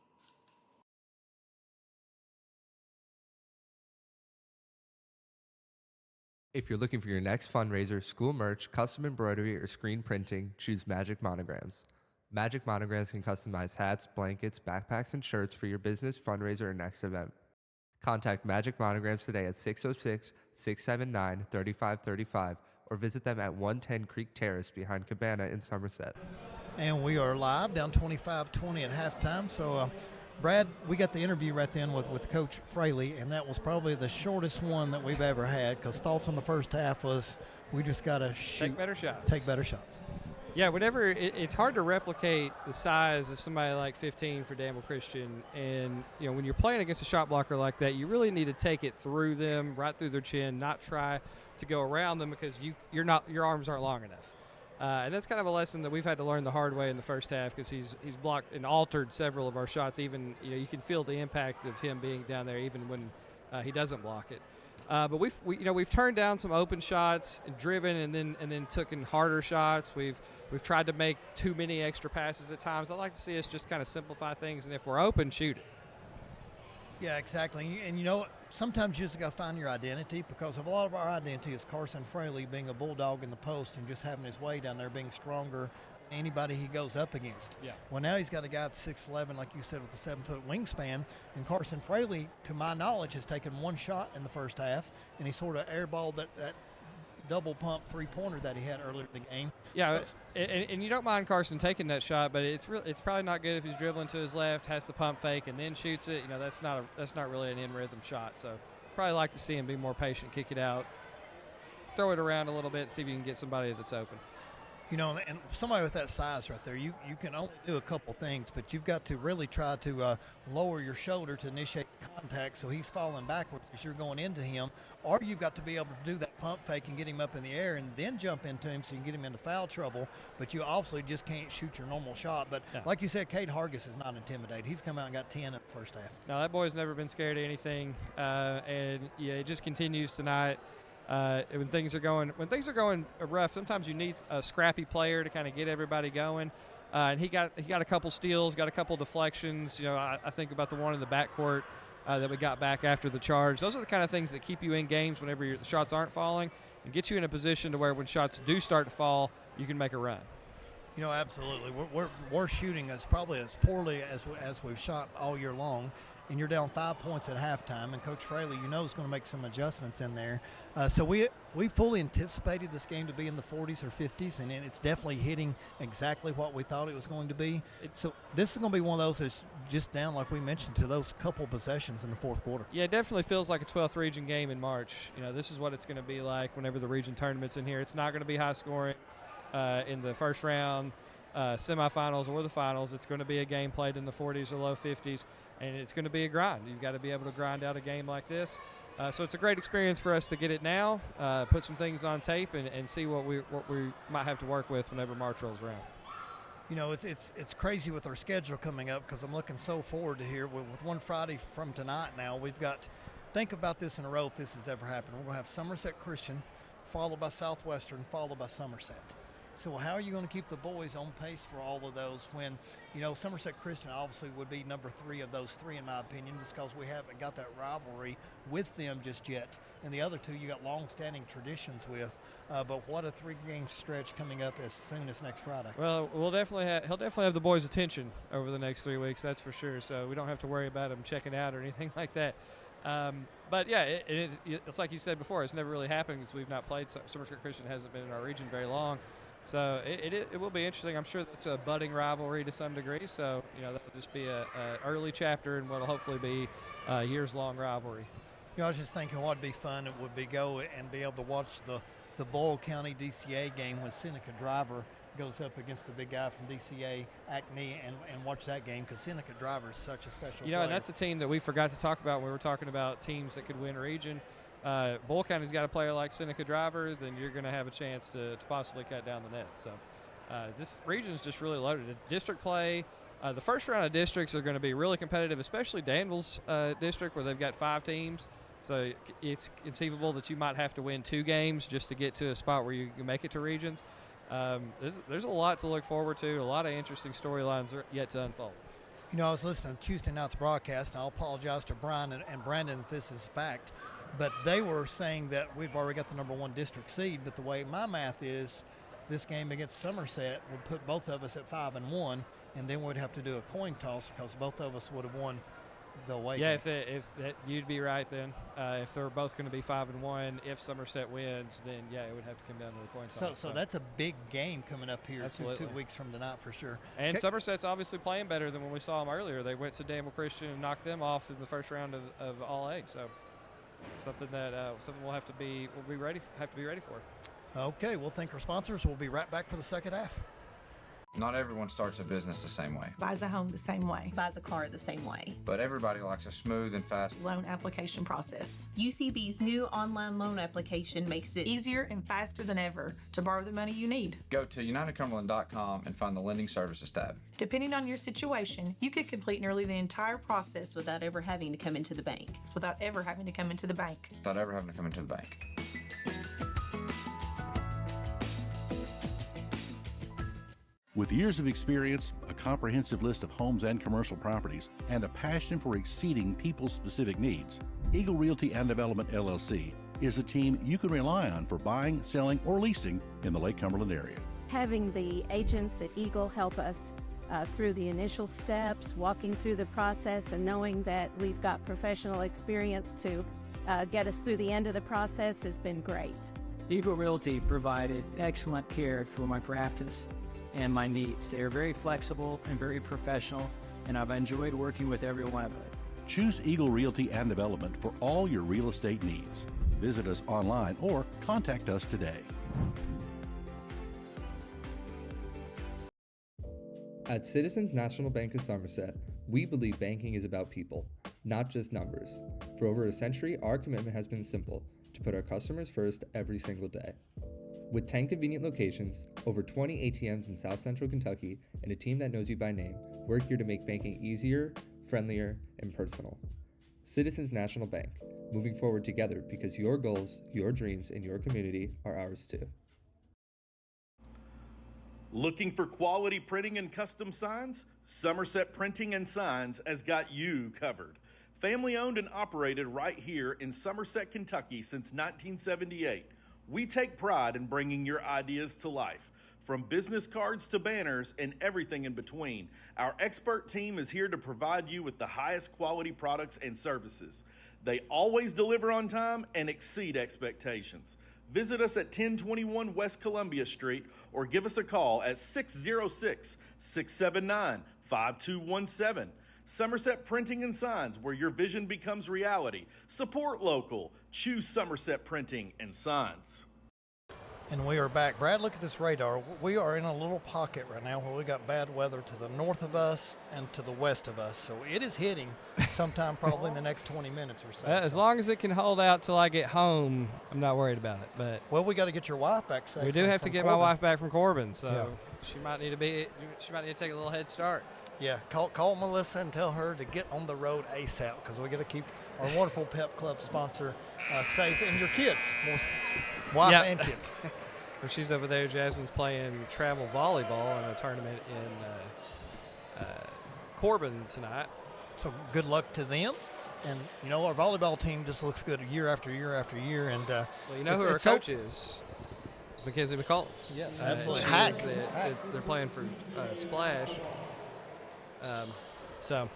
If you're looking for your next fundraiser, school merch, custom embroidery, or screen printing, choose Magic Monograms. Magic Monograms can customize hats, blankets, backpacks, and shirts for your business, fundraiser, or next event. Contact Magic Monograms today at 606-679-3535 or visit them at 110 Creek Terrace behind Cabana in Somerset. And we are live, down 25-20 at halftime. So, Brad, we got the interview right then with Coach Fraley, and that was probably the shortest one that we've ever had because thoughts on the first half was we just got to shoot. Take better shots. Take better shots. Yeah, it's hard to replicate the size of somebody like 15 for Danville Christian. And, when you're playing against a shot blocker like that, you really need to take it through them, right through their chin, not try to go around them because your arms aren't long enough. And that's kind of a lesson that we've had to learn the hard way in the first half because he's blocked and altered several of our shots. Even, you can feel the impact of him being down there even when he doesn't block it. But we've turned down some open shots and driven, and then taken harder shots. We've tried to make too many extra passes at times. I'd like to see us just kind of simplify things, and if we're open, shoot it. Yeah, exactly. And sometimes you just got to find your identity, because of a lot of our identity is Carson Fraley being a bulldog in the post and just having his way down there, being stronger than anybody he goes up against. Yeah. Well, now he's got a guy at 6'11", like you said, with a 7-foot wingspan, and Carson Fraley, to my knowledge, has taken one shot in the first half, and he sort of airballed that double pump three-pointer that he had earlier in the game. Yeah, and you don't mind Carson taking that shot, but it's probably not good if he's dribbling to his left, has the pump fake, and then shoots it. That's not really an in-rhythm shot. So probably like to see him be more patient, kick it out, throw it around a little bit, see if you can get somebody that's open. And somebody with that size right there, you can only do a couple things, but you've got to really try to lower your shoulder to initiate contact so he's falling backwards as you're going into him, or you've got to be able to do that pump fake and get him up in the air and then jump into him so you can get him into foul trouble, but you obviously just can't shoot your normal shot. But like you said, Cade Hargis is not intimidated. He's come out and got 10 in the first half. No, that boy's never been scared of anything, and it just continues tonight. When things are going rough, sometimes you need a scrappy player to kind of get everybody going. And he got a couple steals, got a couple deflections. I think about the one in the backcourt that we got back after the charge. Those are the kind of things that keep you in games whenever the shots aren't falling, and get you in a position to where when shots do start to fall, you can make a run. Absolutely. We're shooting probably as poorly as we've shot all year long, and you're down 5 points at halftime, and Coach Fraley, is going to make some adjustments in there. So we fully anticipated this game to be in the 40s or 50s, and it's definitely hitting exactly what we thought it was going to be. So this is going to be one of those that's just down, like we mentioned, to those couple possessions in the fourth quarter. Yeah, it definitely feels like a 12th region game in March. This is what it's going to be like whenever the region tournament's in here. It's not going to be high scoring in the first round, semifinals, or the finals. It's going to be a game played in the 40s or low 50s. And it's going to be a grind. You've got to be able to grind out a game like this. So it's a great experience for us to get it now, put some things on tape, and see what we might have to work with whenever March rolls around. It's crazy with our schedule coming up, because I'm looking so forward to here. With one Friday from tonight now, we've got, think about this in a row if this has ever happened. We're going to have Somerset Christian, followed by Southwestern, followed by Somerset. So how are you going to keep the boys on pace for all of those when, Somerset Christian obviously would be number 3 of those 3 in my opinion, just because we haven't got that rivalry with them just yet. And the other 2 you got long-standing traditions with. But what a 3-game stretch coming up as soon as next Friday. Well, he'll definitely have the boys' attention over the next 3 weeks, that's for sure. So we don't have to worry about him checking out or anything like that. But yeah, it's like you said before, it's never really happened because we've not played. Somerset Christian hasn't been in our region very long. So it will be interesting. I'm sure that's a budding rivalry to some degree. So, that'll just be an early chapter in what will hopefully be a years-long rivalry. I was just thinking what would be fun it would be go and be able to watch the Boyle County DCA game when Seneca Driver goes up against the big guy from DCA, Acme, and watch that game, because Seneca Driver is such a special player. And that's a team that we forgot to talk about when we were talking about teams that could win a region. Boyle County's got a player like Seneca Driver, then you're going to have a chance to possibly cut down the net. So this region is just really loaded. District play, the first round of districts are going to be really competitive, especially Danville's district, where they've got 5 teams. So it's conceivable that you might have to win 2 games just to get to a spot where you can make it to regions. There's a lot to look forward to, a lot of interesting storylines yet to unfold. I was listening to Tuesday night's broadcast, and I'll apologize to Brian and Brandon if this is fact, but they were saying that we've already got the number 1 district seed, but the way my math is, this game against Somerset would put both of us at 5-1, and then we'd have to do a coin toss because both of us would have won the away game. If you'd be right then. If they're both going to be 5-1, if Somerset wins, then it would have to come down to the coin toss. So that's a big game coming up here 2 weeks from tonight for sure. And Somerset's obviously playing better than when we saw them earlier. They went to Danville Christian and knocked them off in the first round of All-A. So something that we'll have to be ready for. Okay, we'll thank our sponsors. We'll be right back for the second half. Not everyone starts a business the same way, buys a home the same way, buys a car the same way. but everybody likes a smooth and fast Loan application process. UCB's new online loan application makes it Easier and faster than ever to borrow the money you need. Go to UnitedCumberland.com and find the Lending Services tab. Depending on your situation, you could complete nearly the entire process without ever having to come into the bank. without ever having to come into the bank. Without ever having to come into the bank. With years of experience, a comprehensive list of homes and commercial properties, and a passion for exceeding people's specific needs, Eagle Realty and Development LLC is a team you can rely on for buying, selling, or leasing in the Lake Cumberland area. Having the agents at Eagle help us through the initial steps, walking through the process, and knowing that we've got professional experience to get us through the end of the process has been great. Eagle Realty provided excellent care for my practice and my needs. They are very flexible and very professional, and I've enjoyed working with every one of them. Choose Eagle Realty and Development for all your real estate needs. Visit us online or contact us today. At Citizens National Bank of Somerset, we believe banking is about people, not just numbers. For over a century, our commitment has been simple: to put our customers first every single day. With 10 convenient locations, over 20 ATMs in South Central Kentucky, and a team that knows you by name, we're here to make banking easier, friendlier, and personal. Citizens National Bank, moving forward together because your goals, your dreams, and your community are ours too. Looking for quality printing and custom signs? Somerset Printing and Signs has got you covered. Family owned and operated right here in Somerset, Kentucky since 1978. We take pride in bringing your ideas to life. From business cards to banners and everything in between, our expert team is here to provide you with the highest quality products and services. They always deliver on time and exceed expectations. Visit us at 1021 West Columbia Street or give us a call at 606-679-5217. Somerset Printing and Signs, where your vision becomes reality. Support local. Choose Somerset Printing and Signs. And we are back. Brad, look at this radar. We are in a little pocket right now where we got bad weather to the north of us and to the west of us. So it is hitting sometime probably in the next 20 minutes or so. As long as it can hold out till I get home, I'm not worried about it. But well, we got to get your wife back safe. We do have to get my wife back from Corbin, so yeah. She might need to take a little head start. Yeah, call Melissa and tell her to get on the road ASAP because we got to keep our wonderful Pep Club sponsor safe and your kids, wife and kids. Well, she's over there. Jasmine's playing travel volleyball in a tournament in Corbin tonight. So good luck to them. And, you know, our volleyball team just looks good year after year after year. And well, you know who our coach is? Mackenzie McCall. Yes, absolutely. They're playing for Splash. So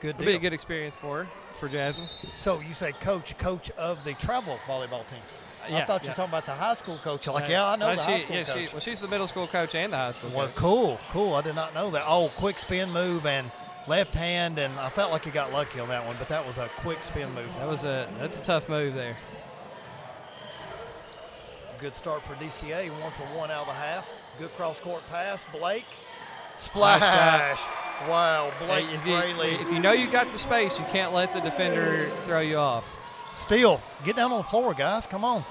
good it'll be a good experience for Jasmine. So you say coach of the travel volleyball team. Yeah, I thought you were talking about the high school coach. Like, I know the high school coach. She's the middle school coach and the high school coach. Cool. I did not know that. Oh, quick spin move and left hand, and I felt like he got lucky on that one, but that was a quick spin move. That's a tough move there. Good start for DCA. 1 for 1 out of the half. Good cross-court pass. Blake. Splash. Wow, Blake Fraley. If you know you got the space, you can't let the defender throw you off. Steele, get down on the floor, guys. Come on.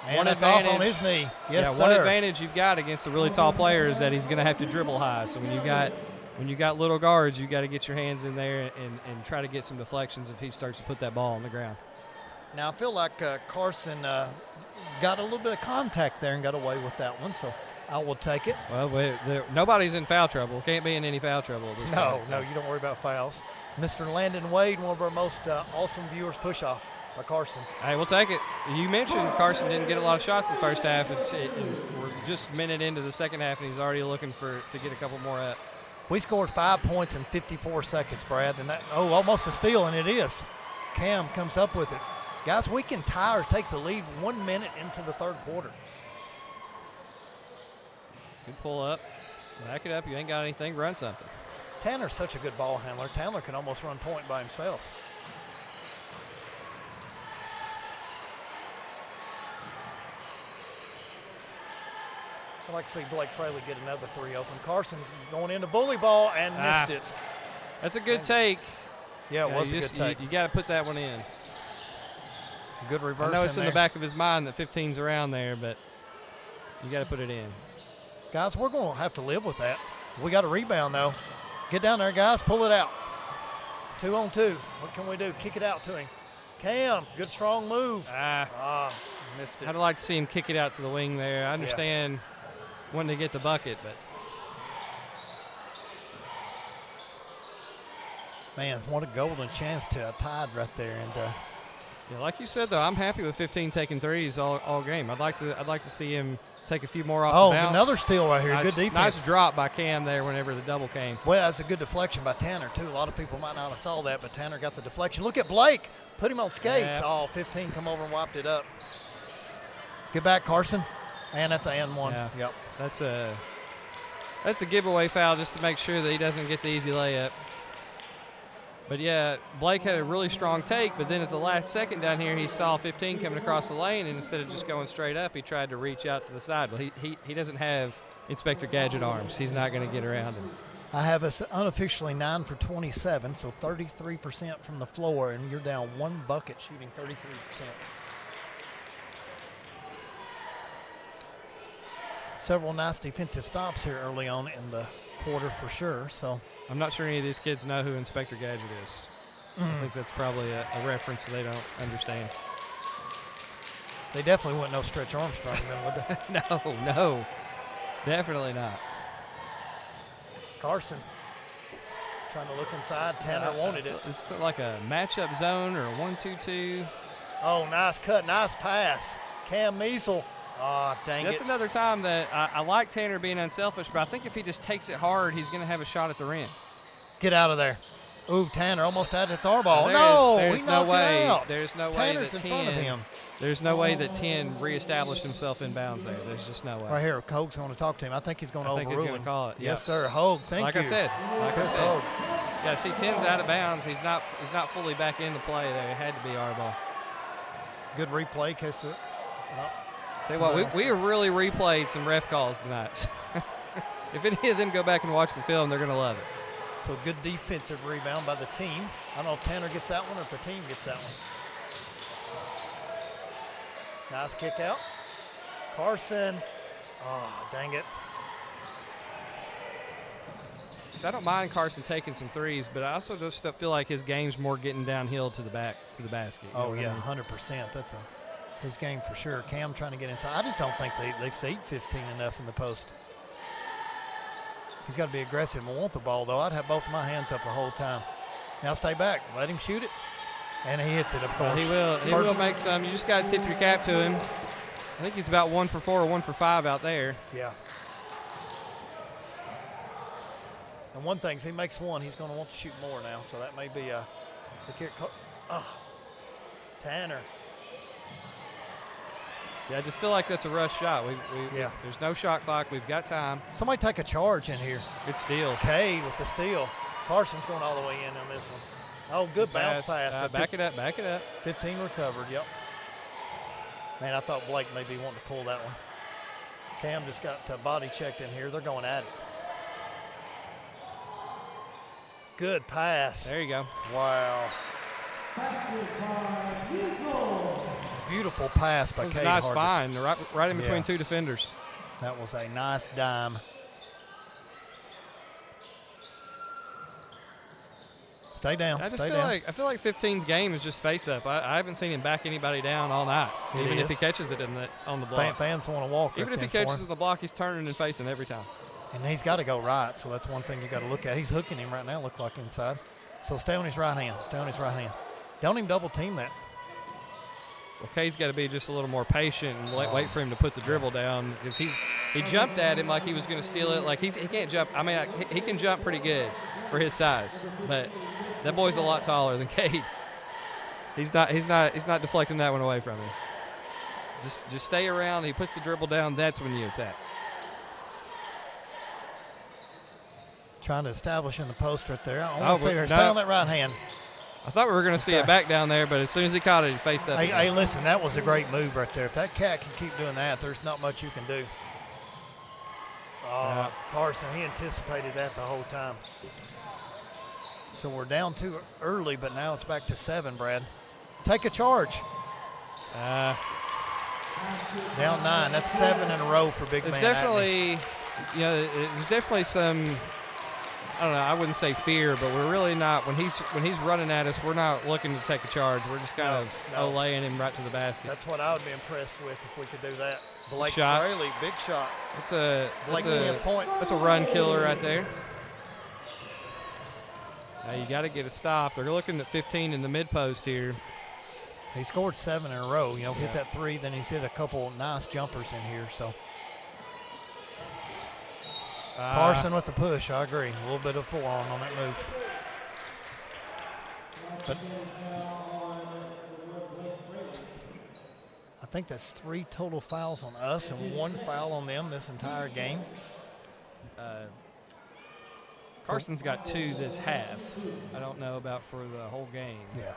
And it's off on his knee. Yes, sir. One advantage you've got against the really tall player is that he's going to have to dribble high. So when you got little guards, you got to get your hands in there and try to get some deflections if he starts to put that ball on the ground. Now I feel like Carson got a little bit of contact there and got away with that one. So I will take it. Well, nobody's in foul trouble. Can't be in any foul trouble at this point. No, you don't worry about fouls. Mr. Landon Wade, one of our most awesome viewers, push off by Carson. Hey, we'll take it. You mentioned Carson didn't get a lot of shots in the first half. We're just a minute into the second half, and he's already looking to get a couple more up. We scored 5 points in 54 seconds, Brad, and almost a steal, and it is. Cam comes up with it. Guys, we can tie or take the lead 1 minute into the third quarter. You pull up, back it up. You ain't got anything, run something. Tanner's such a good ball handler. Tanner can almost run point by himself. I'd like to see Blake Fraley get another 3 open. Carson going into bully ball and missed it. That's a good take. Yeah, it was a good take. You got to put that one in. Good reverse. I know it's in there. the back of his mind that 15's around there, but you got to put it in. Guys, we're going to have to live with that. We got a rebound, though. Get down there, guys. Pull it out. 2 on 2. What can we do? Kick it out to him. Cam, good strong move. Missed it. I'd like to see him kick it out to the wing there. I understand when they get the bucket, but. Man, what a golden chance to a tide right there. And yeah, like you said, though, I'm happy with 15 taking threes all game. I'd like to see him take a few more off the bounce. Another steal right here. Nice, good defense. Nice drop by Cam there whenever the double came. Well, that's a good deflection by Tanner, too. A lot of people might not have saw that, but Tanner got the deflection. Look at Blake. Put him on skates. Yeah. 15 come over and wiped it up. Get back, Carson. And that's an one. Yeah. Yep. That's a giveaway foul just to make sure that he doesn't get the easy layup. But, yeah, Blake had a really strong take, but then at the last second down here, he saw 15 coming across the lane, and instead of just going straight up, he tried to reach out to the side. Well, he doesn't have Inspector Gadget arms. He's not going to get around him. I have us unofficially 9 for 27, so 33% from the floor, and you're down 1 bucket shooting 33%. Several nice defensive stops here early on in the quarter for sure. So I'm not sure any of these kids know who Inspector Gadget is. I think that's probably a reference they don't understand. They definitely wouldn't know Stretch Armstrong then, would they? No, definitely not. Carson trying to look inside. Tanner wanted it. It's like a matchup zone or a 1-2-2. Oh, nice cut, nice pass. Cam Measle. Oh, dang That's another time that I like Tanner being unselfish, but I think if he just takes it hard, he's going to have a shot at the rim. Get out of there. Ooh, Tanner almost had its R ball. There's no way. There's no Tanner's way that in front of him. There's no way that 10 reestablished himself in bounds there. There's just no way. Right here, Hogue's going to talk to him. I think he's going to overrule him. I think he's going to call it. Yes, sir. Hogue, thank you. Like I said. Hogue. Yeah, see, 10's out of bounds. He's not fully back into play there. It had to be our ball. Good replay. Tell you what, we have really replayed some ref calls tonight. If any of them go back and watch the film, they're going to love it. So good defensive rebound by the team. I don't know if Tanner gets that one or if the team gets that one. Nice kick out. Carson. Oh, dang it. So I don't mind Carson taking some threes, but I also just feel like his game's more getting downhill to the basket. Oh, yeah, 100%. That's his game for sure. Cam trying to get inside. I just don't think they feed 15 enough in the post. He's got to be aggressive and want the ball, though. I'd have both of my hands up the whole time. Now stay back. Let him shoot it. And he hits it, of course. He will make some. You just got to tip your cap to him. I think he's about 1 for 4 or 1 for 5 out there. Yeah. And one thing, if he makes one, he's going to want to shoot more now. So that may be the kick. Tanner. See, I just feel like that's a rush shot. There's no shot clock. We've got time. Somebody take a charge in here. Good steal. Cade with the steal. Carson's going all the way in on this one. Oh, good bounce pass. Back it up. 15 recovered, yep. Man, I thought Blake may be wanting to pull that one. Cam just got body checked in here. They're going at it. Good pass. There you go. Wow. Beautiful pass by Cade Nice Hargis. find, right in between two defenders. That was a nice dime. Stay down. I feel like 15's game is just face up. I haven't seen him back anybody down all night. Even if he catches it on the block. Fans want to walk. Even if he catches in the block, he's turning and facing every time. And he's got to go right, so that's one thing you got to look at. He's hooking him right now, look like inside. So stay on his right hand. Don't even double team that. Well, Cade's got to be just a little more patient and wait for him to put the dribble down, because he jumped at him like he was going to steal it. Like he can't jump. I mean, he can jump pretty good for his size, but that boy's a lot taller than Cade. He's not deflecting that one away from him. Just stay around. He puts the dribble down. That's when you attack. Trying to establish in the post right there. I want to say her. Stay on that right hand. I thought we were going to see it back down there, but as soon as he caught it, he faced up. Hey, listen, that was a great move right there. If that cat can keep doing that, there's not much you can do. Carson, he anticipated that the whole time. So we're down 2 early, but now it's back to 7, Brad. Take a charge. Down 9. That's 7 in a row for big man. It's definitely, there's definitely some, I don't know, I wouldn't say fear, but we're really not, when he's running at us, we're not looking to take a charge. We're just kind of laying him right to the basket. That's what I would be impressed with if we could do that. Blake Shot. Fraley, big shot. Blake's 10th point. That's a run killer right there. Now you got to get a stop. They're looking at 15 in the mid post here. He scored 7 in a row. Hit that 3, then he's hit a couple nice jumpers in here. So Carson with the push. I agree. A little bit of forearm on that move. But I think that's 3 total fouls on us and 1 foul on them this entire game. Carson's got 2 this half. I don't know about for the whole game. Yeah.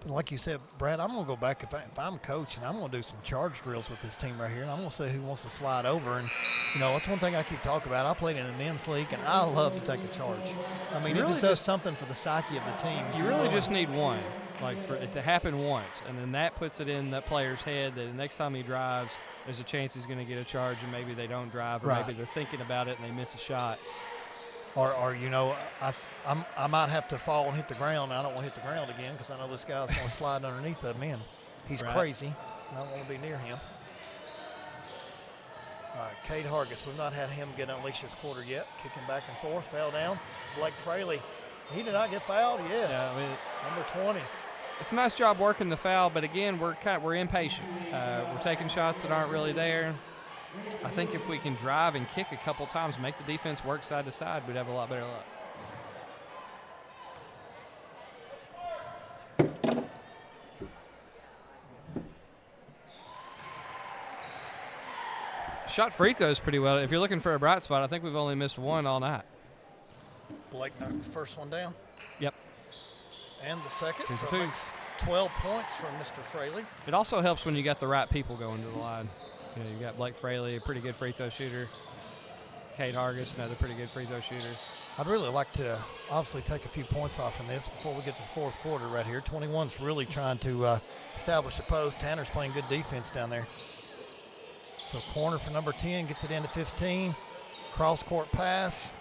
But like you said, Brad, I'm going to go back if I'm coaching, I'm going to do some charge drills with this team right here, and I'm going to say who wants to slide over. And, that's one thing I keep talking about. I played in a men's league, and I love to take a charge. I mean, it just does something for the psyche of the team. You really just need one, like for it to happen once, and then that puts it in that player's head that the next time he drives, there's a chance he's going to get a charge, and maybe they don't drive, or maybe they're thinking about it and they miss a shot. Or I might have to fall and hit the ground. I don't want to hit the ground again because I know this guy's going to slide underneath of me, and he's crazy. I don't want to be near him. All right, Cade Hargis. We've not had him get unleashed this quarter yet. Kicking back and forth, fell down. Blake Fraley. He did not get fouled. Yes. Yeah, number 20. It's a nice job working the foul, but again, we're impatient. We're taking shots that aren't really there. I think if we can drive and kick a couple times, make the defense work side to side, we'd have a lot better luck. Shot free throws pretty well. If you're looking for a bright spot, I think we've only missed 1 all night. Blake knocked the first one down. Yep. And the second. 2 so for 2. Makes 12 points from Mr. Fraley. It also helps when you got the right people going to the line. You got Blake Fraley, a pretty good free throw shooter. Cade Hargis, another pretty good free throw shooter. I'd really like to obviously take a few points off in this before we get to the fourth quarter right here. 21's really trying to establish a post. Tanner's playing good defense down there. So corner for number 10, gets it into 15. Cross-court pass.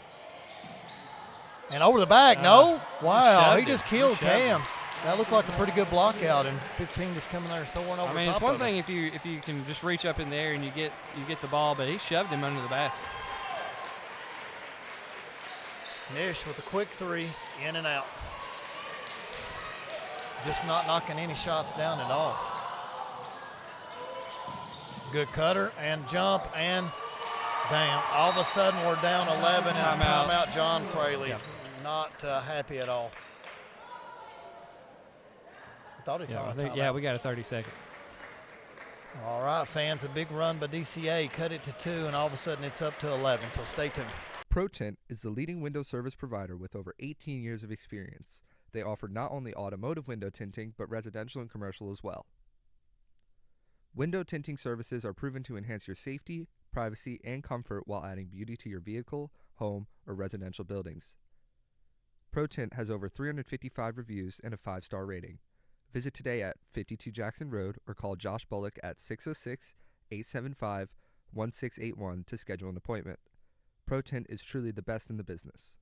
And over the back, no. Wow, he just killed Cam. That looked like a pretty good block out, and 15 just coming there soaring over. I mean, it's one thing if you can just reach up in the air and you get the ball, but he shoved him under the basket. Nish with a quick 3, in and out. Just not knocking any shots down at all. Good cutter and jump, and bam. All of a sudden we're down 11 and timeout. John Fraley's not happy at all. We got a 30-second. All right, fans, a big run by DCA. Cut it to 2, and all of a sudden it's up to 11, so stay tuned. ProTint is the leading window service provider with over 18 years of experience. They offer not only automotive window tinting, but residential and commercial as well. Window tinting services are proven to enhance your safety, privacy, and comfort while adding beauty to your vehicle, home, or residential buildings. ProTint has over 355 reviews and a 5-star rating. Visit today at 52 Jackson Road or call Josh Bullock at 606-875-1681 to schedule an appointment. ProTint is truly the best in the business.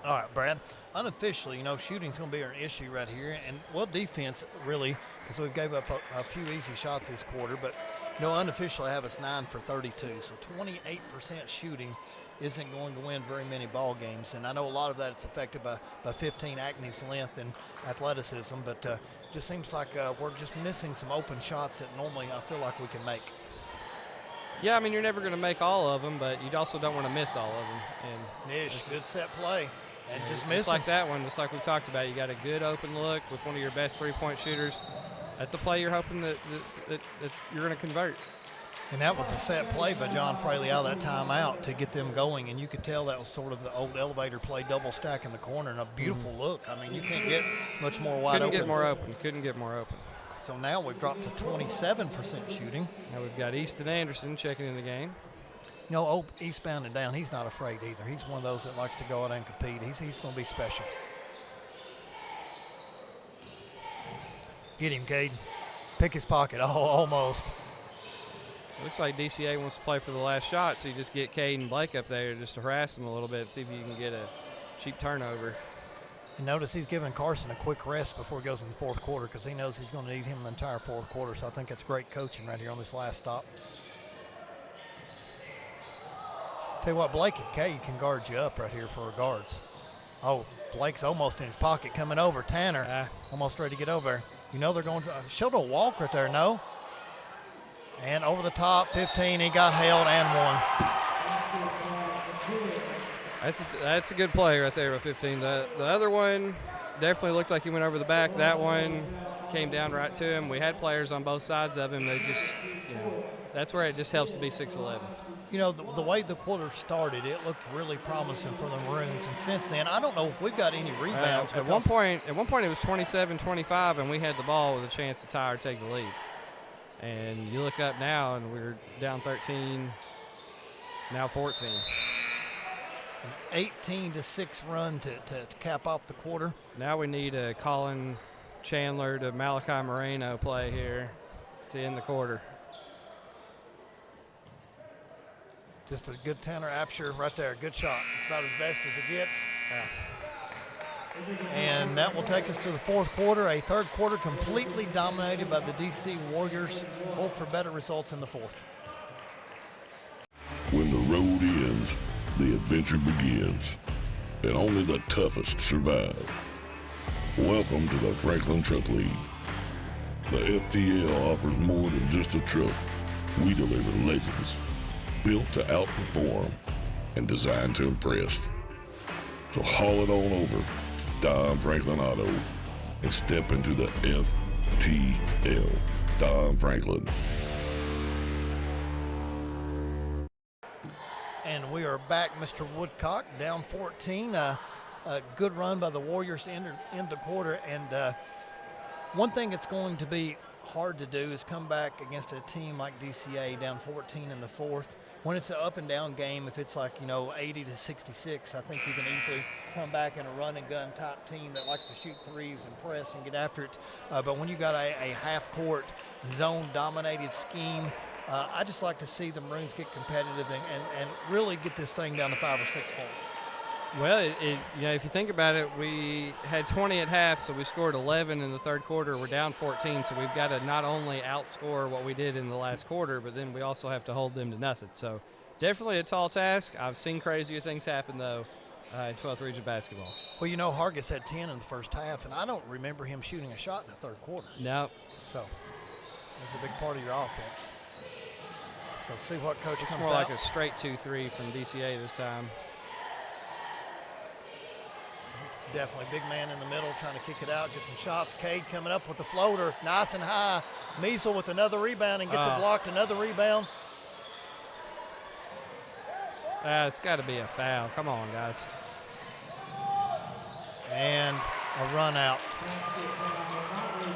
All right, Brad. Unofficially, shooting's going to be an issue right here. And, defense, really, because we gave up a few easy shots this quarter. But, unofficially, I have us 9 for 32. So 28% shooting isn't going to win very many ball games. And I know a lot of that is affected by 15 Acme's length and athleticism. But just seems like we're just missing some open shots that normally I feel like we can make. Yeah, I mean, you're never going to make all of them, but you also don't want to miss all of them. And Nish, good set play, and just missing. Just like that one, just like we've talked about, you got a good open look with one of your best three-point shooters. That's a play you're hoping that you're going to convert. And that was a set play by John Fraley out of that timeout to get them going, and you could tell that was sort of the old elevator play, double stack in the corner, and a beautiful look. I mean, you can't get much more wide open. Couldn't get more open. So now we've dropped to 27% shooting. Now we've got Easton Anderson checking in the game. You know, eastbound and down, he's not afraid either. He's one of those that likes to go out and compete. He's going to be special. Get him, Caden. Pick his pocket. Oh, almost. Looks like DCA wants to play for the last shot, so you just get Caden Blake up there just to harass him a little bit, see if you can get a cheap turnover. And notice he's giving Carson a quick rest before he goes in the fourth quarter because he knows he's going to need him the entire fourth quarter. So I think that's great coaching right here on this last stop. Tell you what, Blake and Cade can guard you up right here for guards. Oh, Blake's almost in his pocket coming over. Tanner almost ready to get over. You know they're going to showed a walk right there, no? And over the top, 15, he got held and won. That's a good play right there with 15. The other one definitely looked like he went over the back. That one came down right to him. We had players on both sides of him. They just, that's where it just helps to be 6'11". You know, the way the quarter started, it looked really promising for the Maroons. And since then, I don't know if we've got any rebounds. At one point, it was 27-25, and we had the ball with a chance to tie or take the lead. And you look up now, and we're down 13, now 14. An 18-6 run to cap off the quarter. Now we need a Colin Chandler to Malachi Moreno play here to end the quarter. Just a good Tanner Apsher right there. Good shot. It's about as best as it gets. Yeah. And that will take us to the fourth quarter, a third quarter completely dominated by the DC Warriors. Hope for better results in the fourth. When the road ends, the adventure begins, and only the toughest survive. Welcome to the Franklin Truck League. The FTL offers more than just a truck. We deliver legends, built to outperform and designed to impress. So haul it on over to Don Franklin Auto and step into the FTL. Don Franklin. And we are back, Mr. Woodcock, down 14. A good run by the Warriors to end the quarter. And one thing that's going to be hard to do is come back against a team like DCA down 14 in the fourth. When it's an up and down game, if it's like, 80-66, I think you can easily come back in a run and gun type team that likes to shoot threes and press and get after it. But when you got a half court zone dominated scheme, I just like to see the Maroons get competitive and really get this thing down to 5 or 6 points. Well, if you think about it, we had 20 at half, so we scored 11 in the third quarter. We're down 14, so we've got to not only outscore what we did in the last quarter, but then we also have to hold them to nothing. So definitely a tall task. I've seen crazier things happen, though, in 12th Region basketball. Well, Hargis had 10 in the first half, and I don't remember him shooting a shot in the third quarter. No. So that's a big part of your offense. So see what coach comes more out. like a straight 2-3 from DCA this time. Definitely big man in the middle trying to kick it out, get some shots. Cade coming up with the floater, nice and high. Measle with another rebound and gets it blocked, another rebound. It's got to be a foul. Come on, guys. And a run out.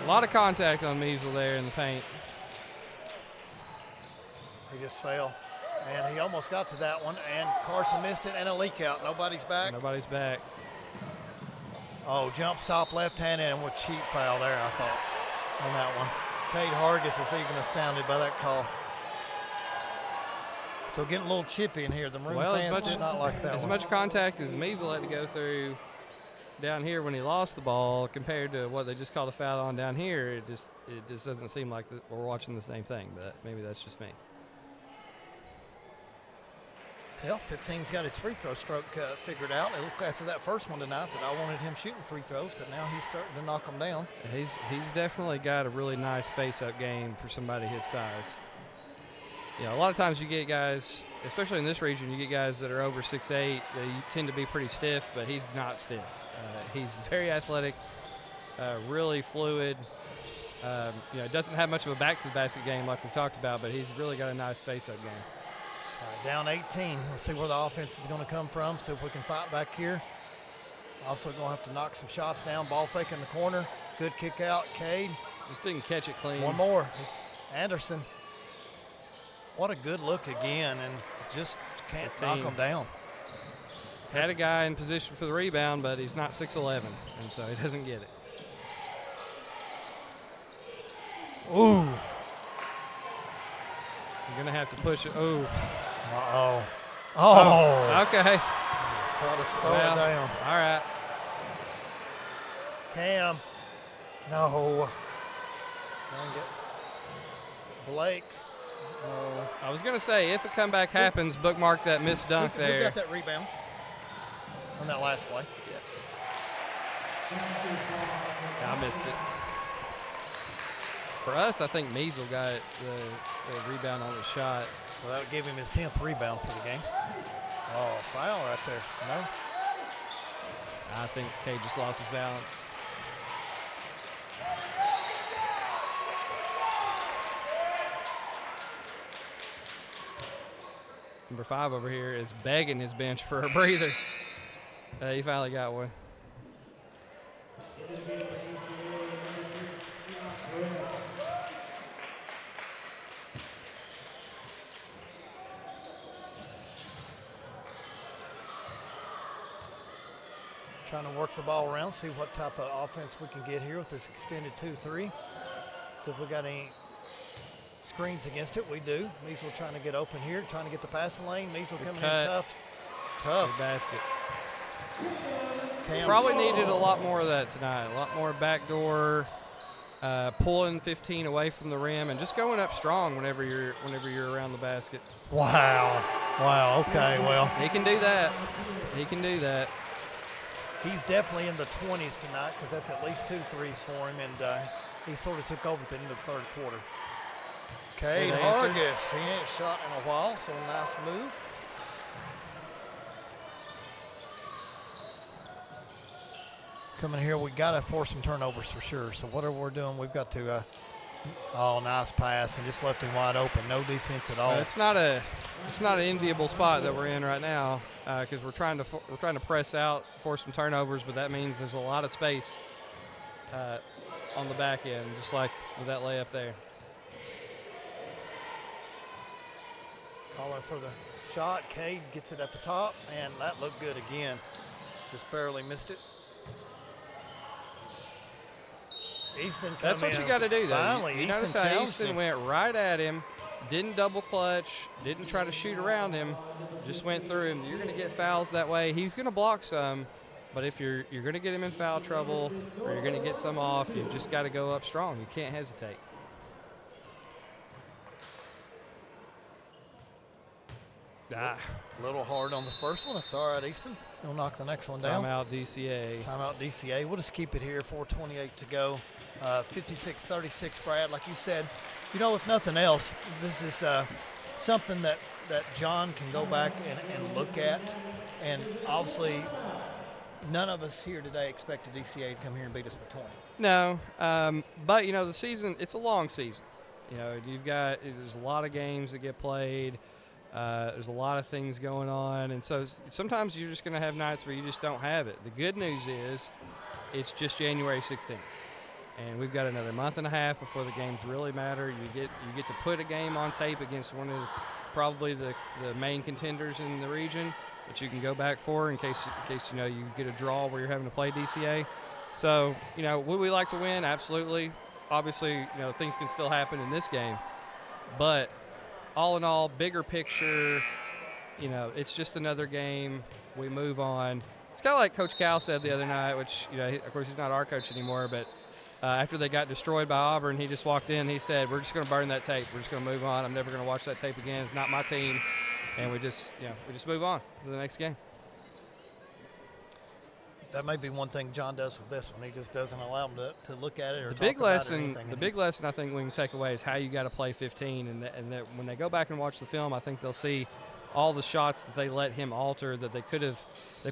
A lot of contact on Measle there in the paint. He just fell. And he almost got to that one, and Carson missed it, and a leak out. Nobody's back. Nobody's back. Oh, jump stop left-handed and with cheap foul there, I thought, on that one. Cade Hargis is even astounded by that call. So getting a little chippy in here. The Maroon fans did not like that As one. much contact as Measle had to go through down here when he lost the ball compared to what they just called a foul on down here, it just doesn't seem like we're watching the same thing, but maybe that's just me. Well, 15's got his free throw stroke figured out. It looked after that first one tonight that I wanted him shooting free throws, but now he's starting to knock them down. He's definitely got a really nice face-up game for somebody his size. A lot of times you get guys, especially in this region, you get guys that are over 6'8". They tend to be pretty stiff, but he's not stiff. He's very athletic, really fluid. Doesn't have much of a back-to-the-basket game like we've talked about, but he's really got a nice face-up game. All right, down 18. Let's see where the offense is going to come from, see if we can fight back here. Also going to have to knock some shots down. Ball fake in the corner. Good kick out. Cade. Just didn't catch it clean. One more. Anderson. What a good look again. And just can't 15. knock them down. Had a guy in position for the rebound, but he's not 6'11", and so he doesn't get it. Ooh. You're going to have to push it. Ooh. Uh-oh. Oh. Okay. Try to slow it down. All right. Cam. No. Dang it. Blake. No. I was going to say, if a comeback happens, bookmark that missed dunk there. Who got that rebound on that last play? Yeah, I missed it. For us, I think Measle got the rebound on the shot. Well, that would give him his 10th rebound for the game. Oh, foul right there. No? I think Cade just lost his balance. Number 5 over here is begging his bench for a breather. He finally got one. Trying to work the ball around, see what type of offense we can get here with this extended 2-3. See if we got any screens against it. We do. Measle trying to get open here, trying to get the passing lane. Measle coming in tough. Good basket. Cam's Probably needed a lot more of that tonight. A lot more backdoor, pulling 15 away from the rim, and just going up strong whenever you're around the basket. Wow. Wow. Okay. Well, he can do that. He can do that. He's definitely in the 20s tonight because that's at least 2 threes for him, and he sort of took over at the end of the third quarter. Cade Hargis, he ain't shot in a while, so nice move. Coming here, we got to force some turnovers for sure. So whatever we're doing, we've got to. Nice pass and just left him wide open. No defense at all. It's not an enviable spot that we're in right now because we're trying to press out, force some turnovers, but that means there's a lot of space on the back end, just like with that layup there. Calling for the shot. Cade gets it at the top, and that looked good again. Just barely missed it. Easton That's what you got to do, though. Finally, you notice how Easton went right at him, didn't double clutch, didn't try to shoot around him, just went through him. You're going to get fouls that way. He's going to block some, but if you're going to get him in foul trouble or you're going to get some off, you've just got to go up strong. You can't hesitate. A little hard on the first one. It's all right, Easton. He'll knock the next one down. Timeout DCA. Timeout DCA. We'll just keep it here. 4:28 to go. 56-36, Brad. Like you said, if nothing else, this is something that John can go back and look at. And obviously, none of us here today expected DCA to come here and beat us by 20. No, but the season, it's a long season. There's a lot of games that get played. There's a lot of things going on, and so sometimes you're just going to have nights where you just don't have it. The good news is it's just January 16th, and we've got another month and a half before the games really matter. You get to put a game on tape against one of probably the main contenders in the region that you can go back for in case you get a draw where you're having to play DCA. So would we like to win? Absolutely. Obviously, things can still happen in this game, but all in all, bigger picture, it's just another game. We move on. It's kind of like Coach Cal said the other night, which, of course, he's not our coach anymore, but after they got destroyed by Auburn, he just walked in. He said, we're just going to burn that tape. We're just going to move on. I'm never going to watch that tape again. It's not my team. And we just move on to the next game. That may be one thing John does with this one. He just doesn't allow them to look at it or the talk big about lesson, it or anything. The big lesson I think we can take away is how you got to play 15, and that when they go back and watch the film, I think they'll see all the shots that they let him alter that they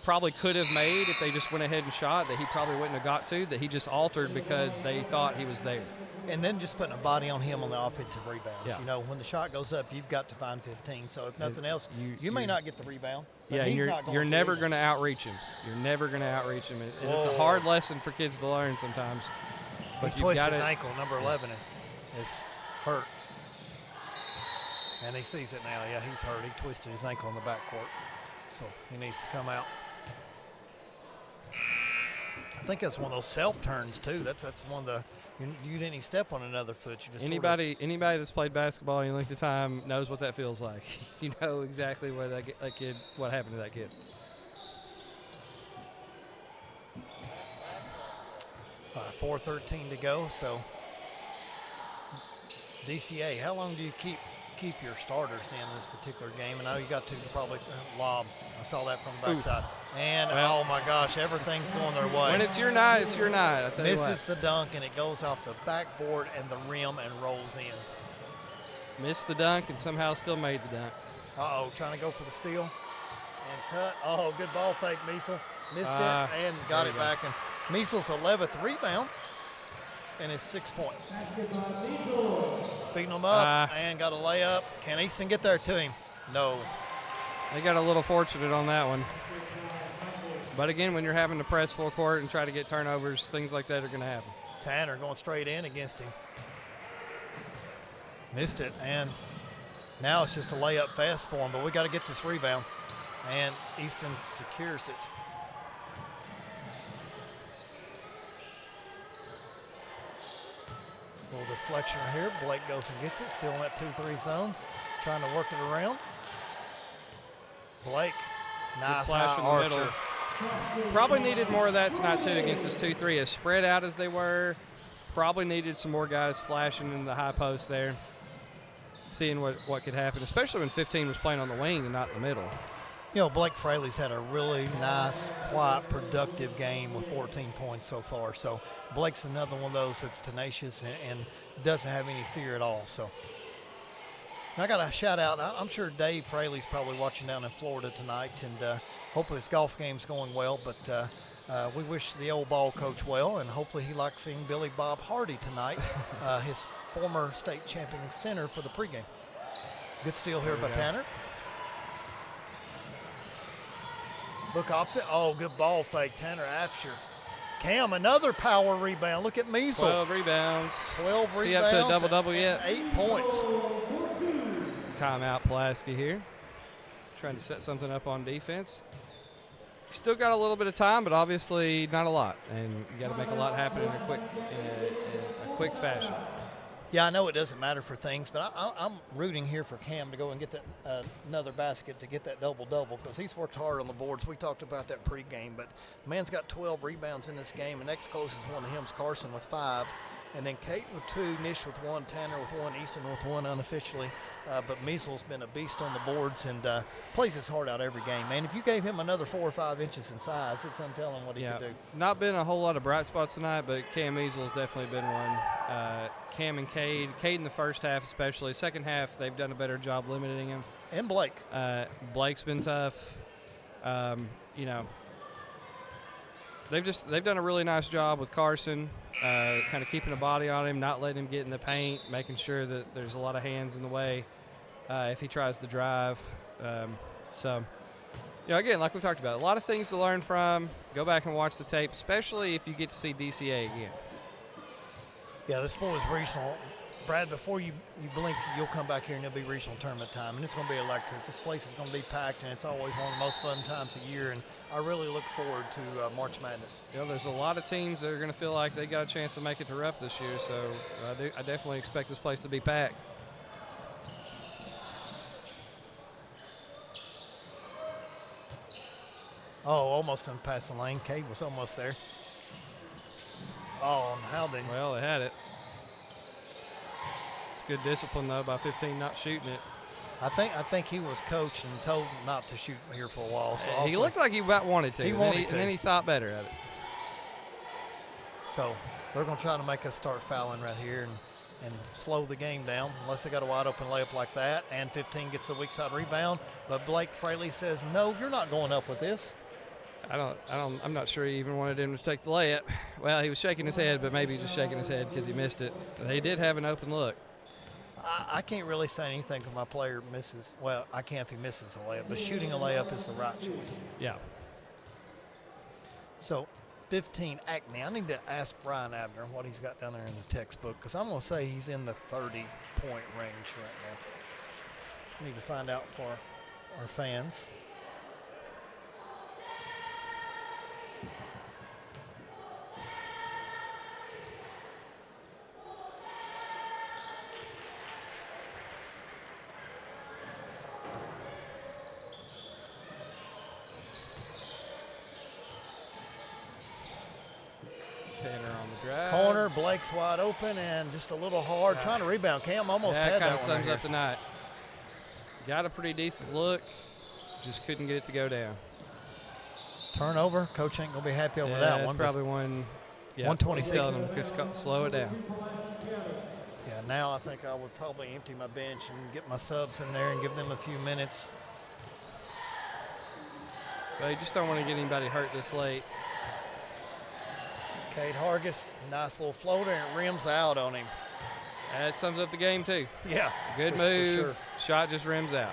probably could have made if they just went ahead and shot that he probably wouldn't have got to, that he just altered because they thought he was there. And then just putting a body on him on the offensive rebounds. Yeah. When the shot goes up, you've got to find 15. So if nothing else, you may not get the rebound. Yeah, you're never going to outreach him. You're never going to outreach him. And it's a hard lesson for kids to learn sometimes. But he twisted his ankle, number 11, is hurt. And he sees it now. Yeah, he's hurt. He twisted his ankle in the backcourt. So he needs to come out. I think that's one of those self-turns, too. That's one of the – you didn't even step on another foot. You just anybody that's played basketball any length of time knows what that feels like. You know exactly what what happened to that kid. All right, 4:13 to go. So DCA, how long do you keep your starters in this particular game? And now you got to probably lob. I saw that from the backside. And, oh, my gosh, everything's going their way. When it's your night, it's your night. I tell you what. Misses the dunk, and it goes off the backboard and the rim and rolls in. Missed the dunk and somehow still made the dunk. Uh-oh, trying to go for the steal. And cut. Oh, good ball fake, Meisel. Missed it and got it back. And Meisel's 11th rebound and his 6 point. Speeding them up and got a layup. Can Easton get there to him? No. They got a little fortunate on that one. But again, when you're having to press full court and try to get turnovers, things like that are going to happen. Tanner going straight in against him. Missed it, and now it's just a layup fast for him, but we got to get this rebound. And Easton secures it. Little deflection here. Blake goes and gets it, still in that 2-3 zone, trying to work it around. Blake, nice flash in the middle. Probably needed more of that tonight, too, against this 2-3. As spread out as they were, probably needed some more guys flashing in the high post there, seeing what could happen, especially when 15 was playing on the wing and not in the middle. You know, Blake Fraley's had a really nice, quiet, productive game with 14 points so far. So Blake's another one of those that's tenacious and doesn't have any fear at all. So and I got a shout out. I'm sure Dave Fraley's probably watching down in Florida tonight, and hopefully his golf game's going well. But we wish the old ball coach well, and hopefully he likes seeing Billy Bob Hardy tonight, his former state champion center for the pregame. Good steal here by Tanner. Look opposite. Oh, good ball fake. Tanner Apsher. Cam, another power rebound. Look at Meisel. 12 rebounds. 12 rebounds. See up to a double-double yet? 8 points. Timeout Pulaski here. Trying to set something up on defense. Still got a little bit of time, but obviously not a lot. And you got to make a lot happen in a quick fashion. Yeah, I know it doesn't matter for things, but I'm rooting here for Cam to go and get that another basket to get that double-double because he's worked hard on the boards. We talked about that pregame, but the man's got 12 rebounds in this game, and next closest one to him is Carson with 5. And then Kate with 2, Nish with 1, Tanner with 1, Easton with 1 unofficially. But Meisel's been a beast on the boards and plays his heart out every game. Man, if you gave him another 4 or 5 inches in size, it's untelling what he could do. Not been a whole lot of bright spots tonight, but Cam Meisel's definitely been one. Cam and Cade in the first half especially. Second half, they've done a better job limiting him. And Blake. Blake's been tough. You know, they've done a really nice job with Carson, kind of keeping a body on him, not letting him get in the paint, making sure that there's a lot of hands in the way if he tries to drive. So, you know, again, like we talked about, a lot of things to learn from. Go back and watch the tape, especially if you get to see DCA again. Yeah, this boy's regional. Brad, before you blink, you'll come back here and it'll be regional tournament time, and it's going to be electric. This place is going to be packed, and it's always one of the most fun times a year, and I really look forward to March Madness. You know, there's a lot of teams that are going to feel like they got a chance to make it to Rupp this year, so I definitely expect this place to be packed. Oh, almost in past the lane. Cade was almost there. Oh, and Howden. Well, they had it. It's good discipline, though, by 15 not shooting it. I think he was coached and told not to shoot here for a while. So he looked like he about wanted to. And then he thought better of it. So they're going to try to make us start fouling right here and slow the game down unless they got a wide open layup like that. And 15 gets the weak side rebound. But Blake Fraley says, no, you're not going up with this. I'm not sure he even wanted him to take the layup. Well, he was shaking his head, but maybe just shaking his head because he missed it. But he did have an open look. I can't really say anything if my player misses. Well, I can if he misses a layup, but shooting a layup is the right choice. Yeah. So 15, Acme. I need to ask Brian Abner what he's got down there in the textbook because I'm going to say he's in the 30-point range right now. Need to find out for our fans. Tanner on the drive. Corner, Blake's wide open and just a little hard. Trying to rebound. Cam almost had that kind one of sums right up the night. Got a pretty decent look. Just couldn't get it to go down. Turnover. Coach ain't going to be happy over Yeah, that that's one. probably one. Yeah, 126. telling them to slow it down. Yeah, now I think I would probably empty my bench and get my subs in there and give them a few minutes. But you just don't want to get anybody hurt this late. Cade Hargis, nice little floater, and it rims out on him. That sums up the game, too. Yeah. Good for move. sure. Shot just rims out.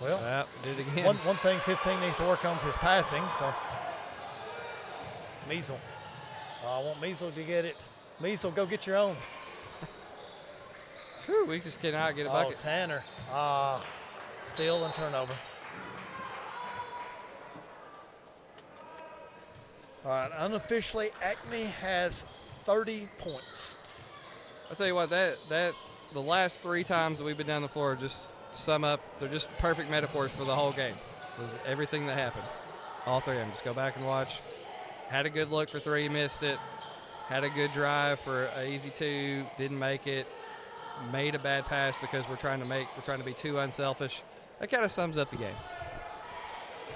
Well, did it again. One thing 15 needs to work on is his passing. So, Measle. I want Measle to get it. Measle, go get your own. Whew, we just cannot get a bucket. Tanner. Steal and turnover. All right, unofficially, Acme has 30 points. I'll tell you what, that the last 3 times that we've been down the floor just sum up. They're just perfect metaphors for the whole game. It was everything that happened. All 3 of them. Just go back and watch. Had a good look for 3, missed it. Had a good drive for an easy 2, didn't make it. Made a bad pass because we're trying to be too unselfish. That kind of sums up the game.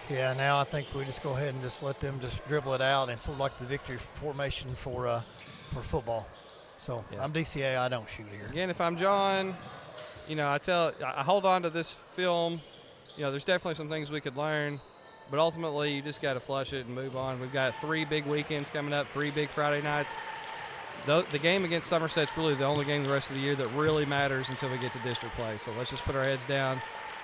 Yeah, now I think we just go ahead and just let them just dribble it out, and it's sort of like the victory formation for football. So Yeah. I'm DCA. I don't shoot here. Again, if I'm John, I hold on to this film. There's definitely some things we could learn, but ultimately you just got to flush it and move on. We've got 3 big weekends coming up, 3 big Friday nights. The game against Somerset's really the only game the rest of the year that really matters until we get to district play. So let's just put our heads down,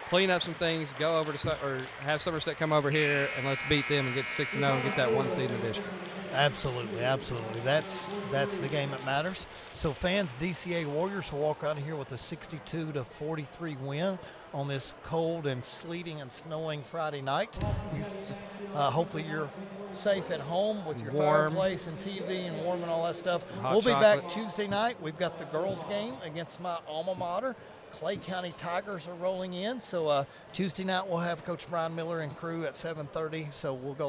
clean up some things, go over to or have Somerset come over here, and let's beat them and get 6-0 and get that 1 seed in the district. Absolutely. That's the game that matters. So fans, DCA Warriors will walk out of here with a 62-43 win on this cold and sleeting and snowing Friday night. Hopefully you're safe at home with your fireplace and TV and warm and all that stuff. We'll be back Tuesday night. We've got the girls game against my alma mater. Clay County Tigers are rolling in. So Tuesday night we'll have Coach Brian Miller and crew at 7:30. So we'll go